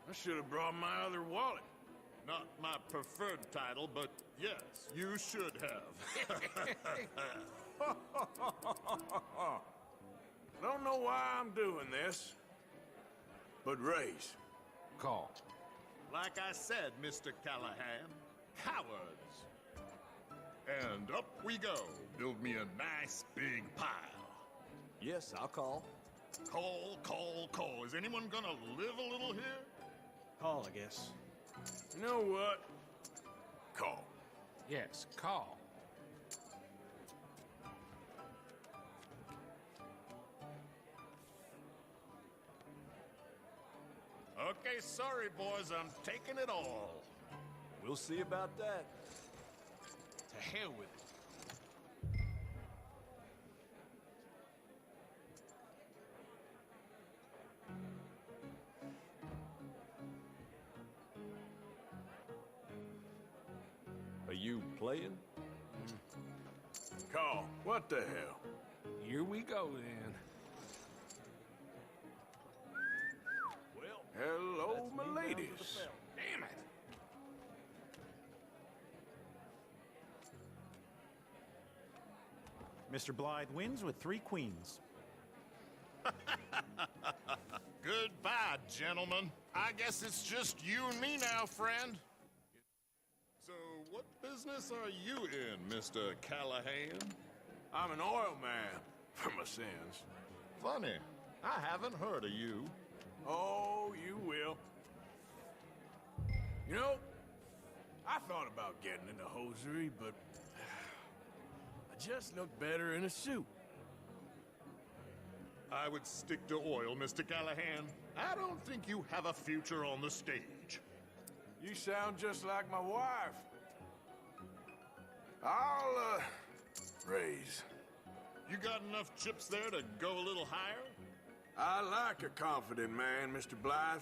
I should have brought my other wallet. Not my preferred title, but yes, you should have. Don't know why I'm doing this, but raise. Call. Like I said, Mr. Callahan, cowards. And up we go. Build me a nice big pile. Yes, I'll call. Call, call, call. Is anyone gonna live a little here? Call, I guess. You know what? Call. Yes, call. Okay, sorry, boys, I'm taking it all. We'll see about that. To hell with it. Are you playing? Call. What the hell? Here we go, then. Well, hello, my ladies. Damn it! Mr. Blythe wins with 3 queens. Goodbye, gentlemen. I guess it's just you and me now, friend. So, what business are you in, Mr. Callahan? I'm an oil man, for my sins. Funny. I haven't heard of you. Oh, you will. You know, I thought about getting into hosiery, but I just look better in a suit. I would stick to oil, Mr. Callahan. I don't think you have a future on the stage. You sound just like my wife. I'll, raise. You got enough chips there to go a little higher? I like a confident man, Mr. Blythe.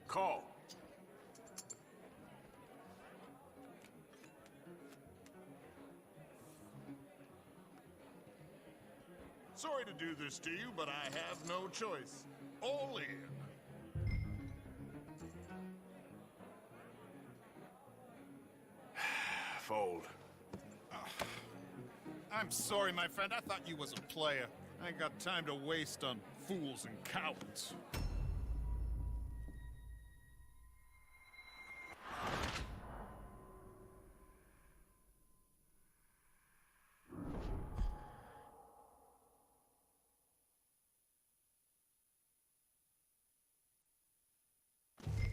Call. Sorry to do this to you, but I have no choice. All in. Fold. I'm sorry, my friend. I thought you was a player. I ain't got time to waste on fools and cowards.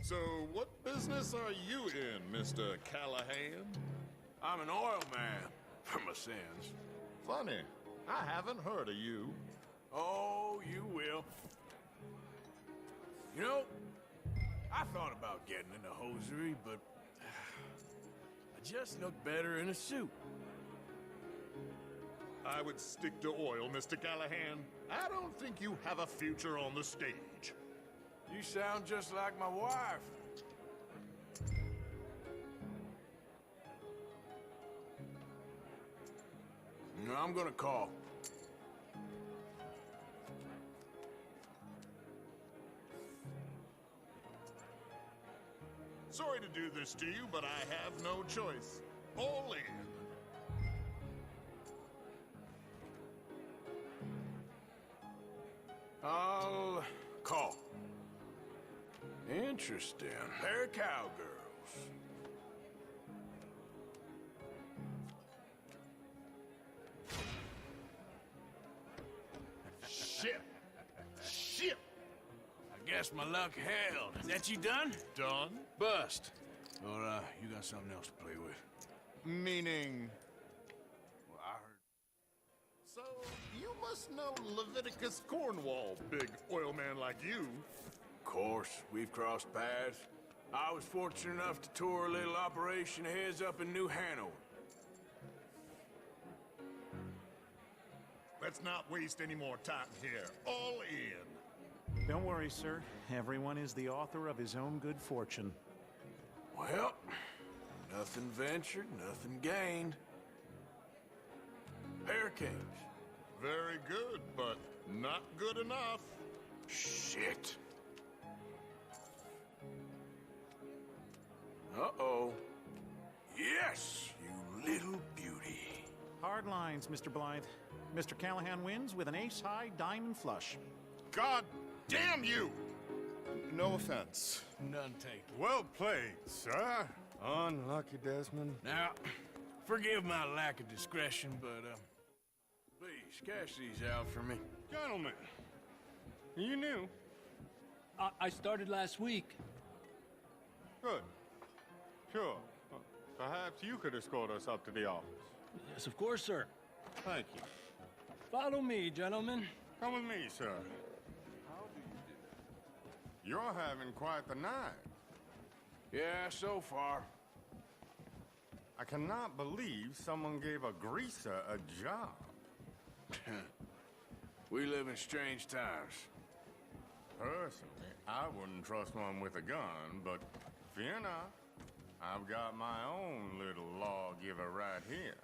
So, what business are you in, Mr. Callahan? I'm an oil man, for my sins. Funny. I haven't heard of you. Oh, you will. You know, I thought about getting into hosiery, but I just look better in a suit. I would stick to oil, Mr. Callahan. I don't think you have a future on the stage. You sound just like my wife. No, I'm gonna call. Sorry to do this to you, but I have no choice. All in. I'll call. Interesting. Pair of cowgirls. Shit. Shit. I guess my luck held. Is that you done? Done? Bust. Or, you got something else to play with? Meaning? Well, I heard... So, you must know Leviticus Cornwall, big oil man like you. Of course, we've crossed paths. I was fortunate enough to tour a little operation of his up in New Hanover. Let's not waste any more time here. All in. Don't worry, sir. Everyone is the author of his own good fortune. Well, nothing ventured, nothing gained. Pair kings. Very good, but not good enough. Shit. Uh-oh. Yes, you little beauty. Hard lines, Mr. Blythe. Mr. Callahan wins with an ace-high diamond flush. God damn you! No offense. None taken. Well played, sir. Unlucky, Desmond. Now, forgive my lack of discretion, but, please, cash these out for me. Gentlemen, you knew. I started last week. Good. Sure. Perhaps you could escort us up to the office. Yes, of course, sir. Thank you. Follow me, gentlemen. Come with me, sir. You're having quite the night. Yeah, so far. I cannot believe someone gave a greaser a job. We live in strange times. Personally, I wouldn't trust one with a gun, but fear not. I've got my own little lawgiver right here.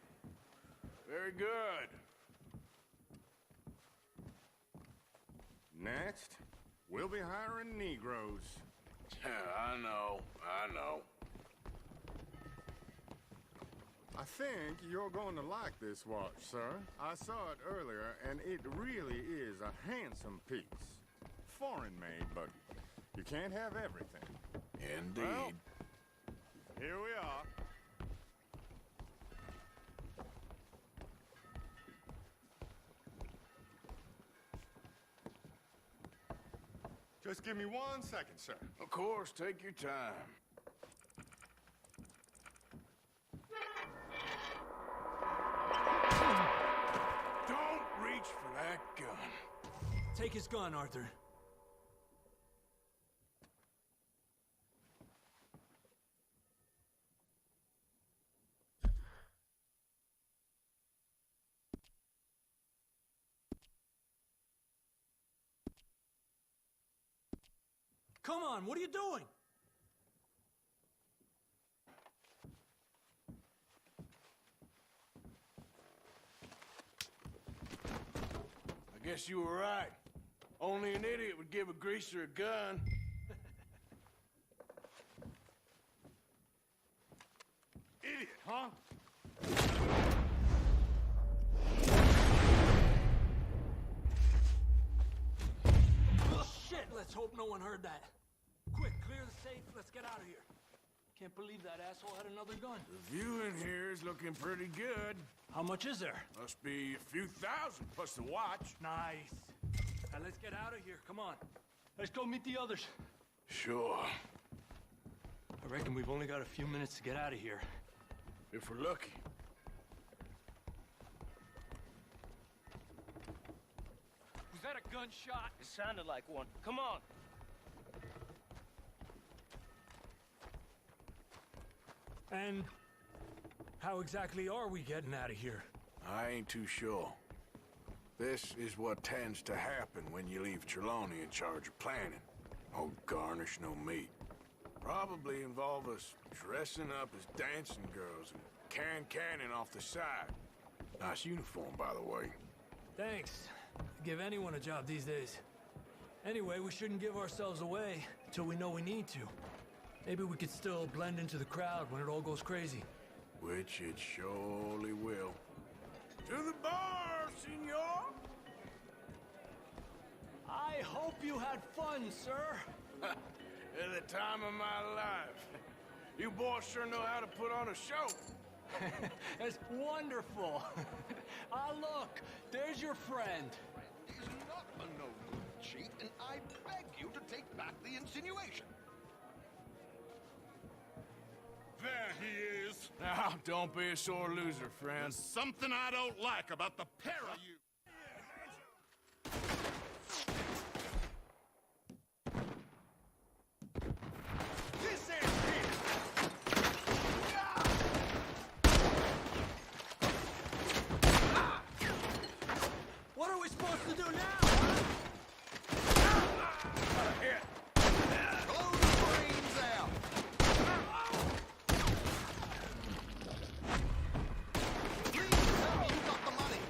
Very good. Next, we'll be hiring Negroes. I know. I think you're going to like this watch, sir. I saw it earlier, and it really is a handsome piece. Foreign made, but you can't have everything. Indeed. Well, here we are. Just give me 1 second, sir. Of course, take your time. Don't reach for that gun. Take his gun, Arthur. Come on, what are you doing? I guess you were right. Only an idiot would give a greaser a gun. Idiot, huh? Shit, let's hope no one heard that. Quick, clear the safe, let's get out of here. Can't believe that asshole had another gun. The view in here is looking pretty good. How much is there? Must be a few thousand plus the watch. Nice. Now let's get out of here, come on. Let's go meet the others. Sure. I reckon we've only got a few minutes to get out of here. If we're lucky. Was that a gunshot? It sounded like one. Come on. And how exactly are we getting out of here? I ain't too sure. This is what tends to happen when you leave Trelawney in charge of planning. No garnish, no meat. Probably involve us dressing up as dancing girls and carrying cannon off the side. Nice uniform, by the way. Thanks. Give anyone a job these days. Anyway, we shouldn't give ourselves away until we know we need to. Maybe we could still blend into the crowd when it all goes crazy. Which it surely will. To the bar, senor! I hope you had fun, sir. At the time of my life. You boys sure know how to put on a show. That's wonderful. Ah, look, there's your friend. He's not a no-good cheat, and I beg you to take back the insinuation. There he is. Now, don't be a sore loser, friend. There's something I don't like about the pair of you. This ain't it! What are we supposed to do now? Hit! Blow the brains out! Please tell me you got the money!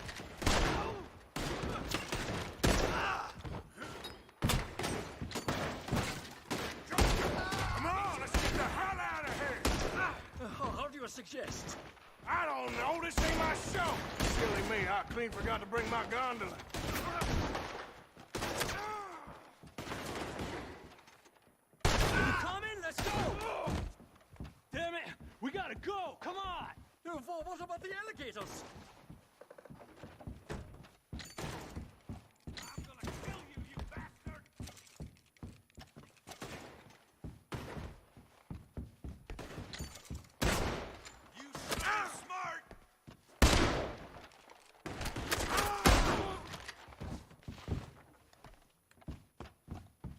Come on, let's get the hell out of here! How do you suggest? I don't know, this ain't my show! Silly me, I clean forgot to bring my gondola. You coming? Let's go! Damn it! We gotta go! Come on! What about the alligators? I'm gonna kill you, you bastard! You smart!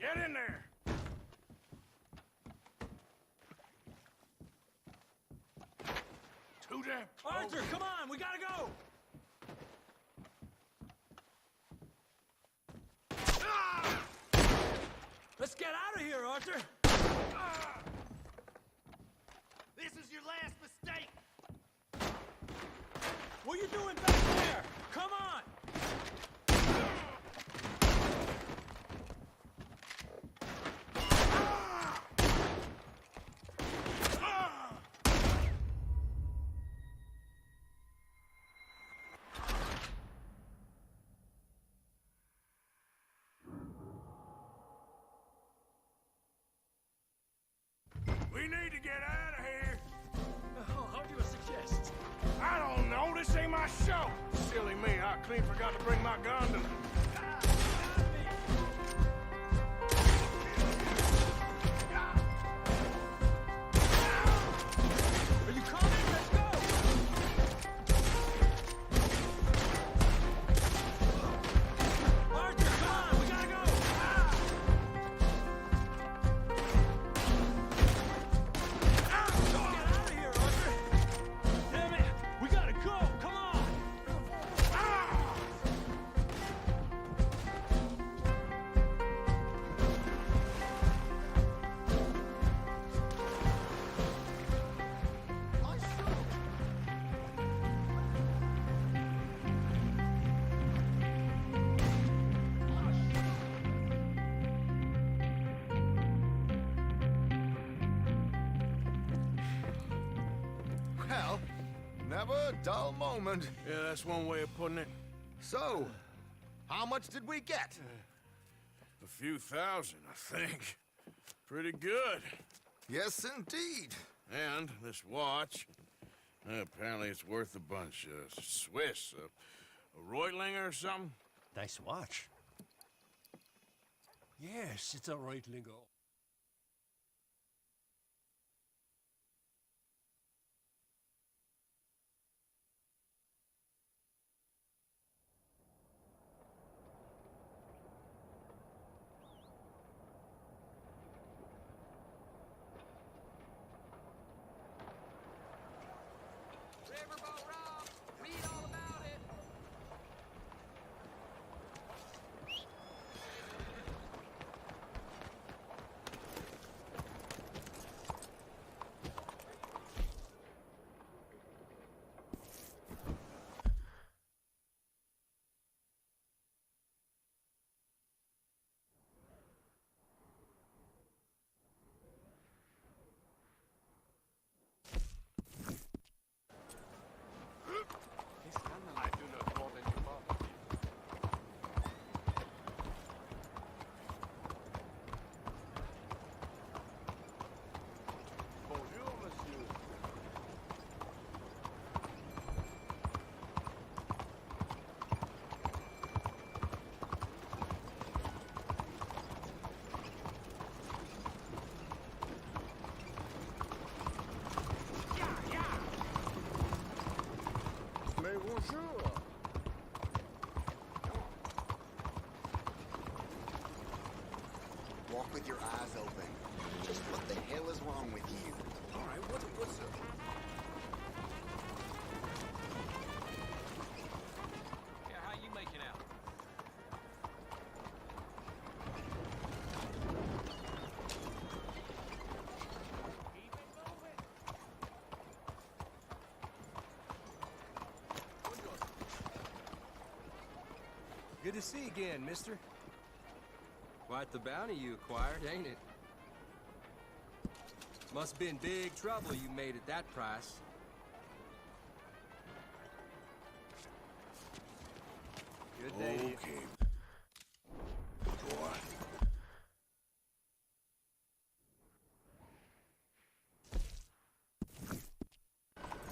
Get in there! too damn close. Arthur, come on, we gotta go! Let's get out of here, Arthur! This is your last mistake! What are you doing back there? Come on! We need to get out of here. How do you suggest? I don't know. This ain't my show. Silly me. I clean forgot to bring my gondola. Are you coming? Let's go! Arthur, come on! We gotta go! Get out of here, Arthur! Damn it! We gotta go! Come on! Well, never a dull moment. Yeah, that's one way of putting it. So, how much did we get? A few thousand, I think. Pretty good. Yes, indeed. And this watch, apparently it's worth a bunch. Swiss, a Reutlinger or something? Nice watch. Yes, it's a Reutlinger. Riverboat Rob, read all about it. I do not more than you mother. Bonjour, monsieur. Mais bonjour. Walk with your eyes open. Just what the hell is wrong with you? All right, what's up? Yeah, how you making out? Good to see you again, mister. Quite the bounty you acquired, ain't it? Must been big trouble you made at that price. Good day to you. Okay. Boy.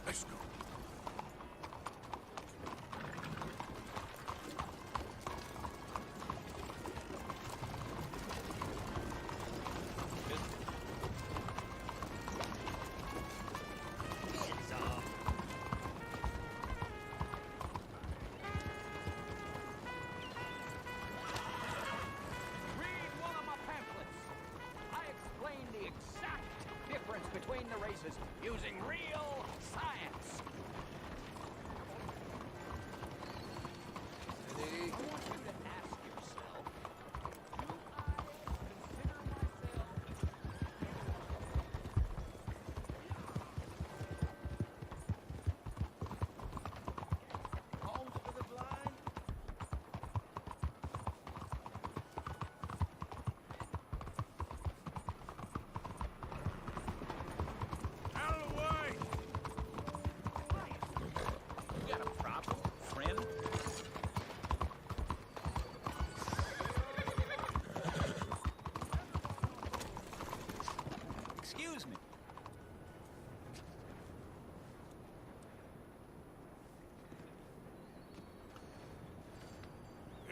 Let's go. Read one of my pamphlets. I explain the exact difference between the races using real science.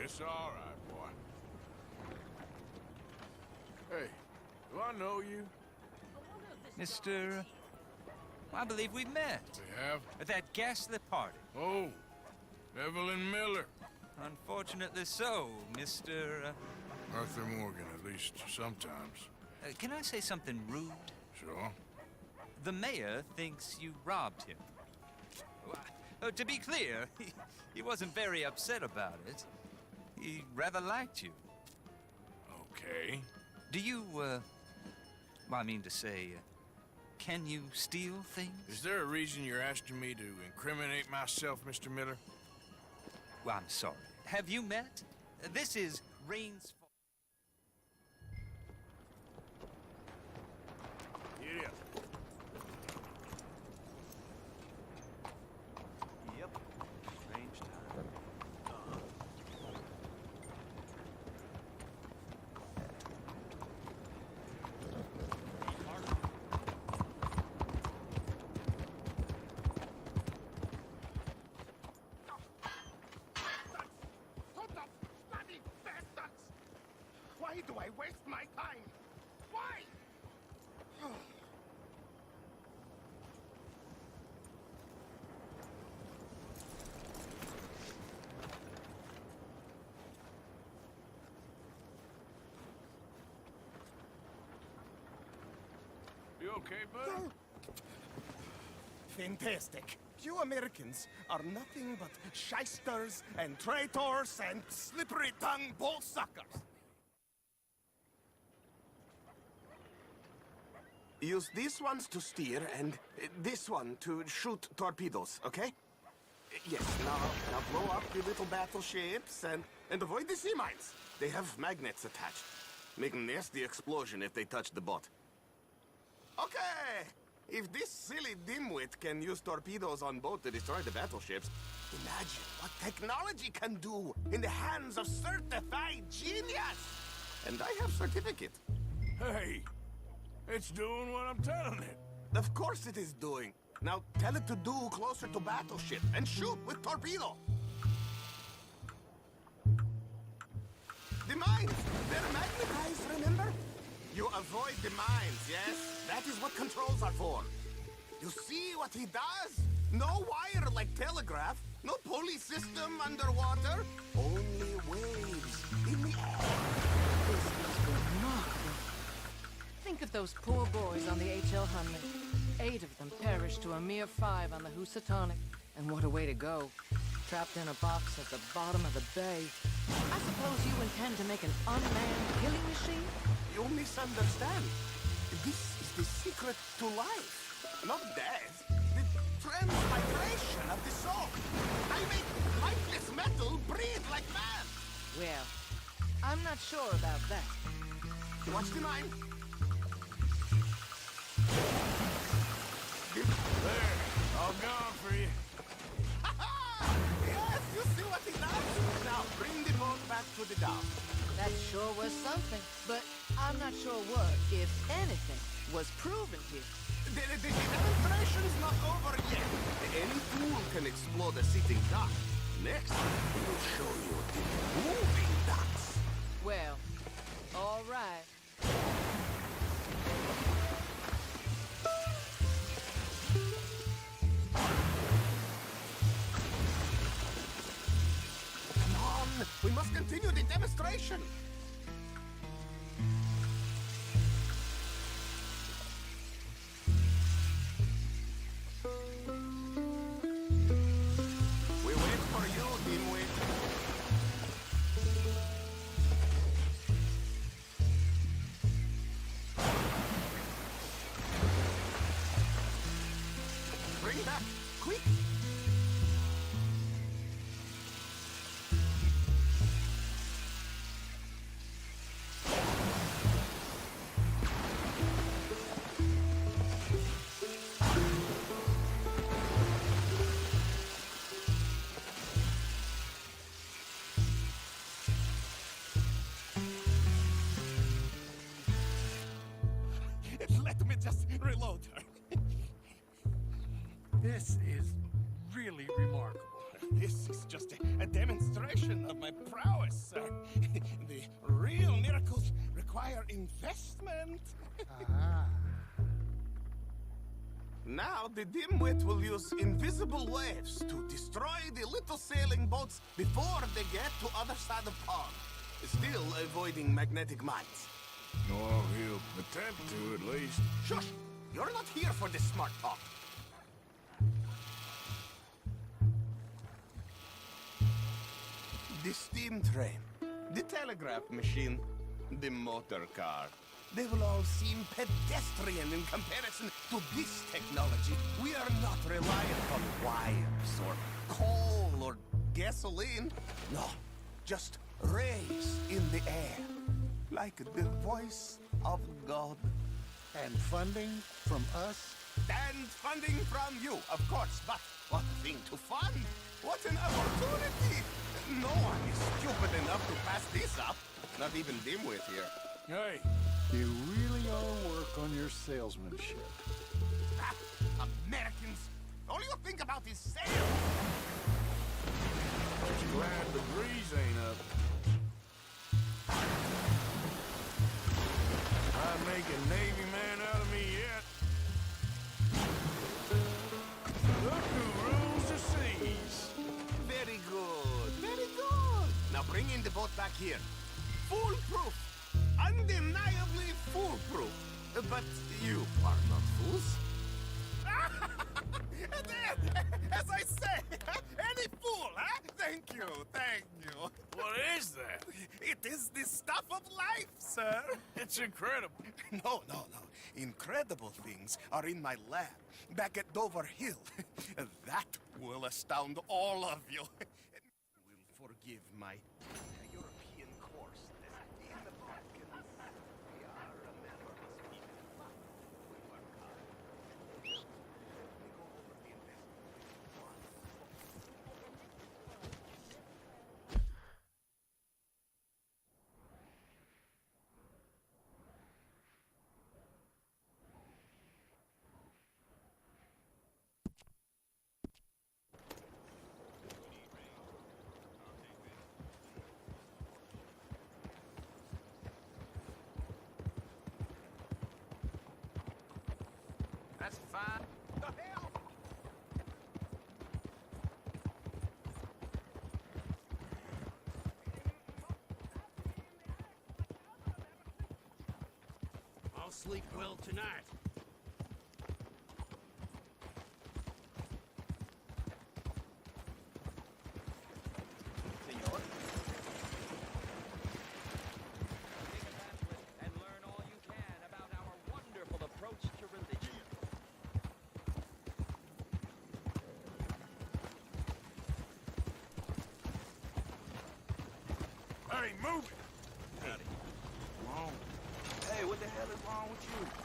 It's all right, boy. Hey, do I know you? Mr. I believe we met. We have? At that ghastly party. Oh, Evelyn Miller. Unfortunately so, Mr. Arthur Morgan, at least sometimes. Can I say something rude? Sure. The mayor thinks you robbed him. To be clear, he wasn't very upset about it. He rather liked you. Okay. Do you, well, I mean to say, can you steal things? Is there a reason you're asking me to incriminate myself, Mr. Miller? Well, I'm sorry. Have you met? This is Rains. Yeah. Yep. Strange time. Why do I waste my time? Why? You okay, buddy? Fantastic. You Americans are nothing but shysters and traitors and slippery-tongued bull suckers. Use these ones to steer and this one to shoot torpedoes, okay? Yes, now blow up the little battleships and avoid the sea mines. They have magnets attached. Make a nasty explosion if they touch the boat. Okay! If this silly dimwit can use torpedoes on boat to destroy the battleships, imagine what technology can do in the hands of certified genius! And I have certificate. Hey, it's doing what I'm telling it. Of course it is doing. Now tell it to do closer to battleship and shoot with torpedo. The mines, they're magnetized, remember? You avoid the mines, yes? That is what controls are for. You see what he does? No wire like telegraph, no pulley system underwater, only waves in the air. This is remarkable. Think of those poor boys on the H.L. Hunley. 8 of them perished to a mere 5 on the Housatonic. And what a way to go. Trapped in a box at the bottom of the bay. I suppose you intend to make an unmanned killing machine? You misunderstand. This is the secret to life, not death. The transmigration of the soul. I make lifeless metal breathe like man. Well, I'm not sure about that. Watch the mine. There, all gone for you. Yes, you see what he does? Now, bring the boat back to the dock. That sure was something, but I'm not sure what, if anything, was proven here. The demonstration's not over yet. Any fool can explode a sitting duck. Next, we'll show you the moving ducks. Well, all right. Come on, we must continue the demonstration. We wait for you, dimwit. Bring back, quick! Let me just reload her. This is really remarkable. This is just a demonstration of my prowess, sir. The real miracles require investment. Now the dimwit will use invisible waves to destroy the little sailing boats before they get to other side of pond. Still avoiding magnetic mines. Oh, he'll attempt to, at least. Shush! You're not here for this smart talk. The steam train, the telegraph machine, the motor car. They will all seem pedestrian in comparison to this technology. We are not reliant on wires or coal or gasoline. No, just rays in the air, like the voice of God. And funding from us? And funding from you, of course, but what a thing to fund! What an opportunity! No one is stupid enough to pass this up. Not even Dimwit here. Hey, You really ought to work on your salesmanship. Ah, Americans! All you think about is sales! just glad the breeze ain't up. I'd make a Navy man out of me yet. Look who rules the seas. Very good, very good. Now bring in the boat back here. Foolproof! Undeniably foolproof. But you are not fools. And then, as I say, any fool, huh? Thank you, thank you. What is that? It is the stuff of life, sir. It's incredible. No. Incredible things are in my lab, back at Dover Hill. That will astound all of you. Will forgive my European course. In the Balkans, we are a memorless people. We work hard. We go over the investment once. That's fine. The hell? I'll sleep well tonight. Senor? Take a pamphlet and learn all you can about our wonderful approach to religion. Hey, move it! Howdy. Hey, what the hell is wrong with you?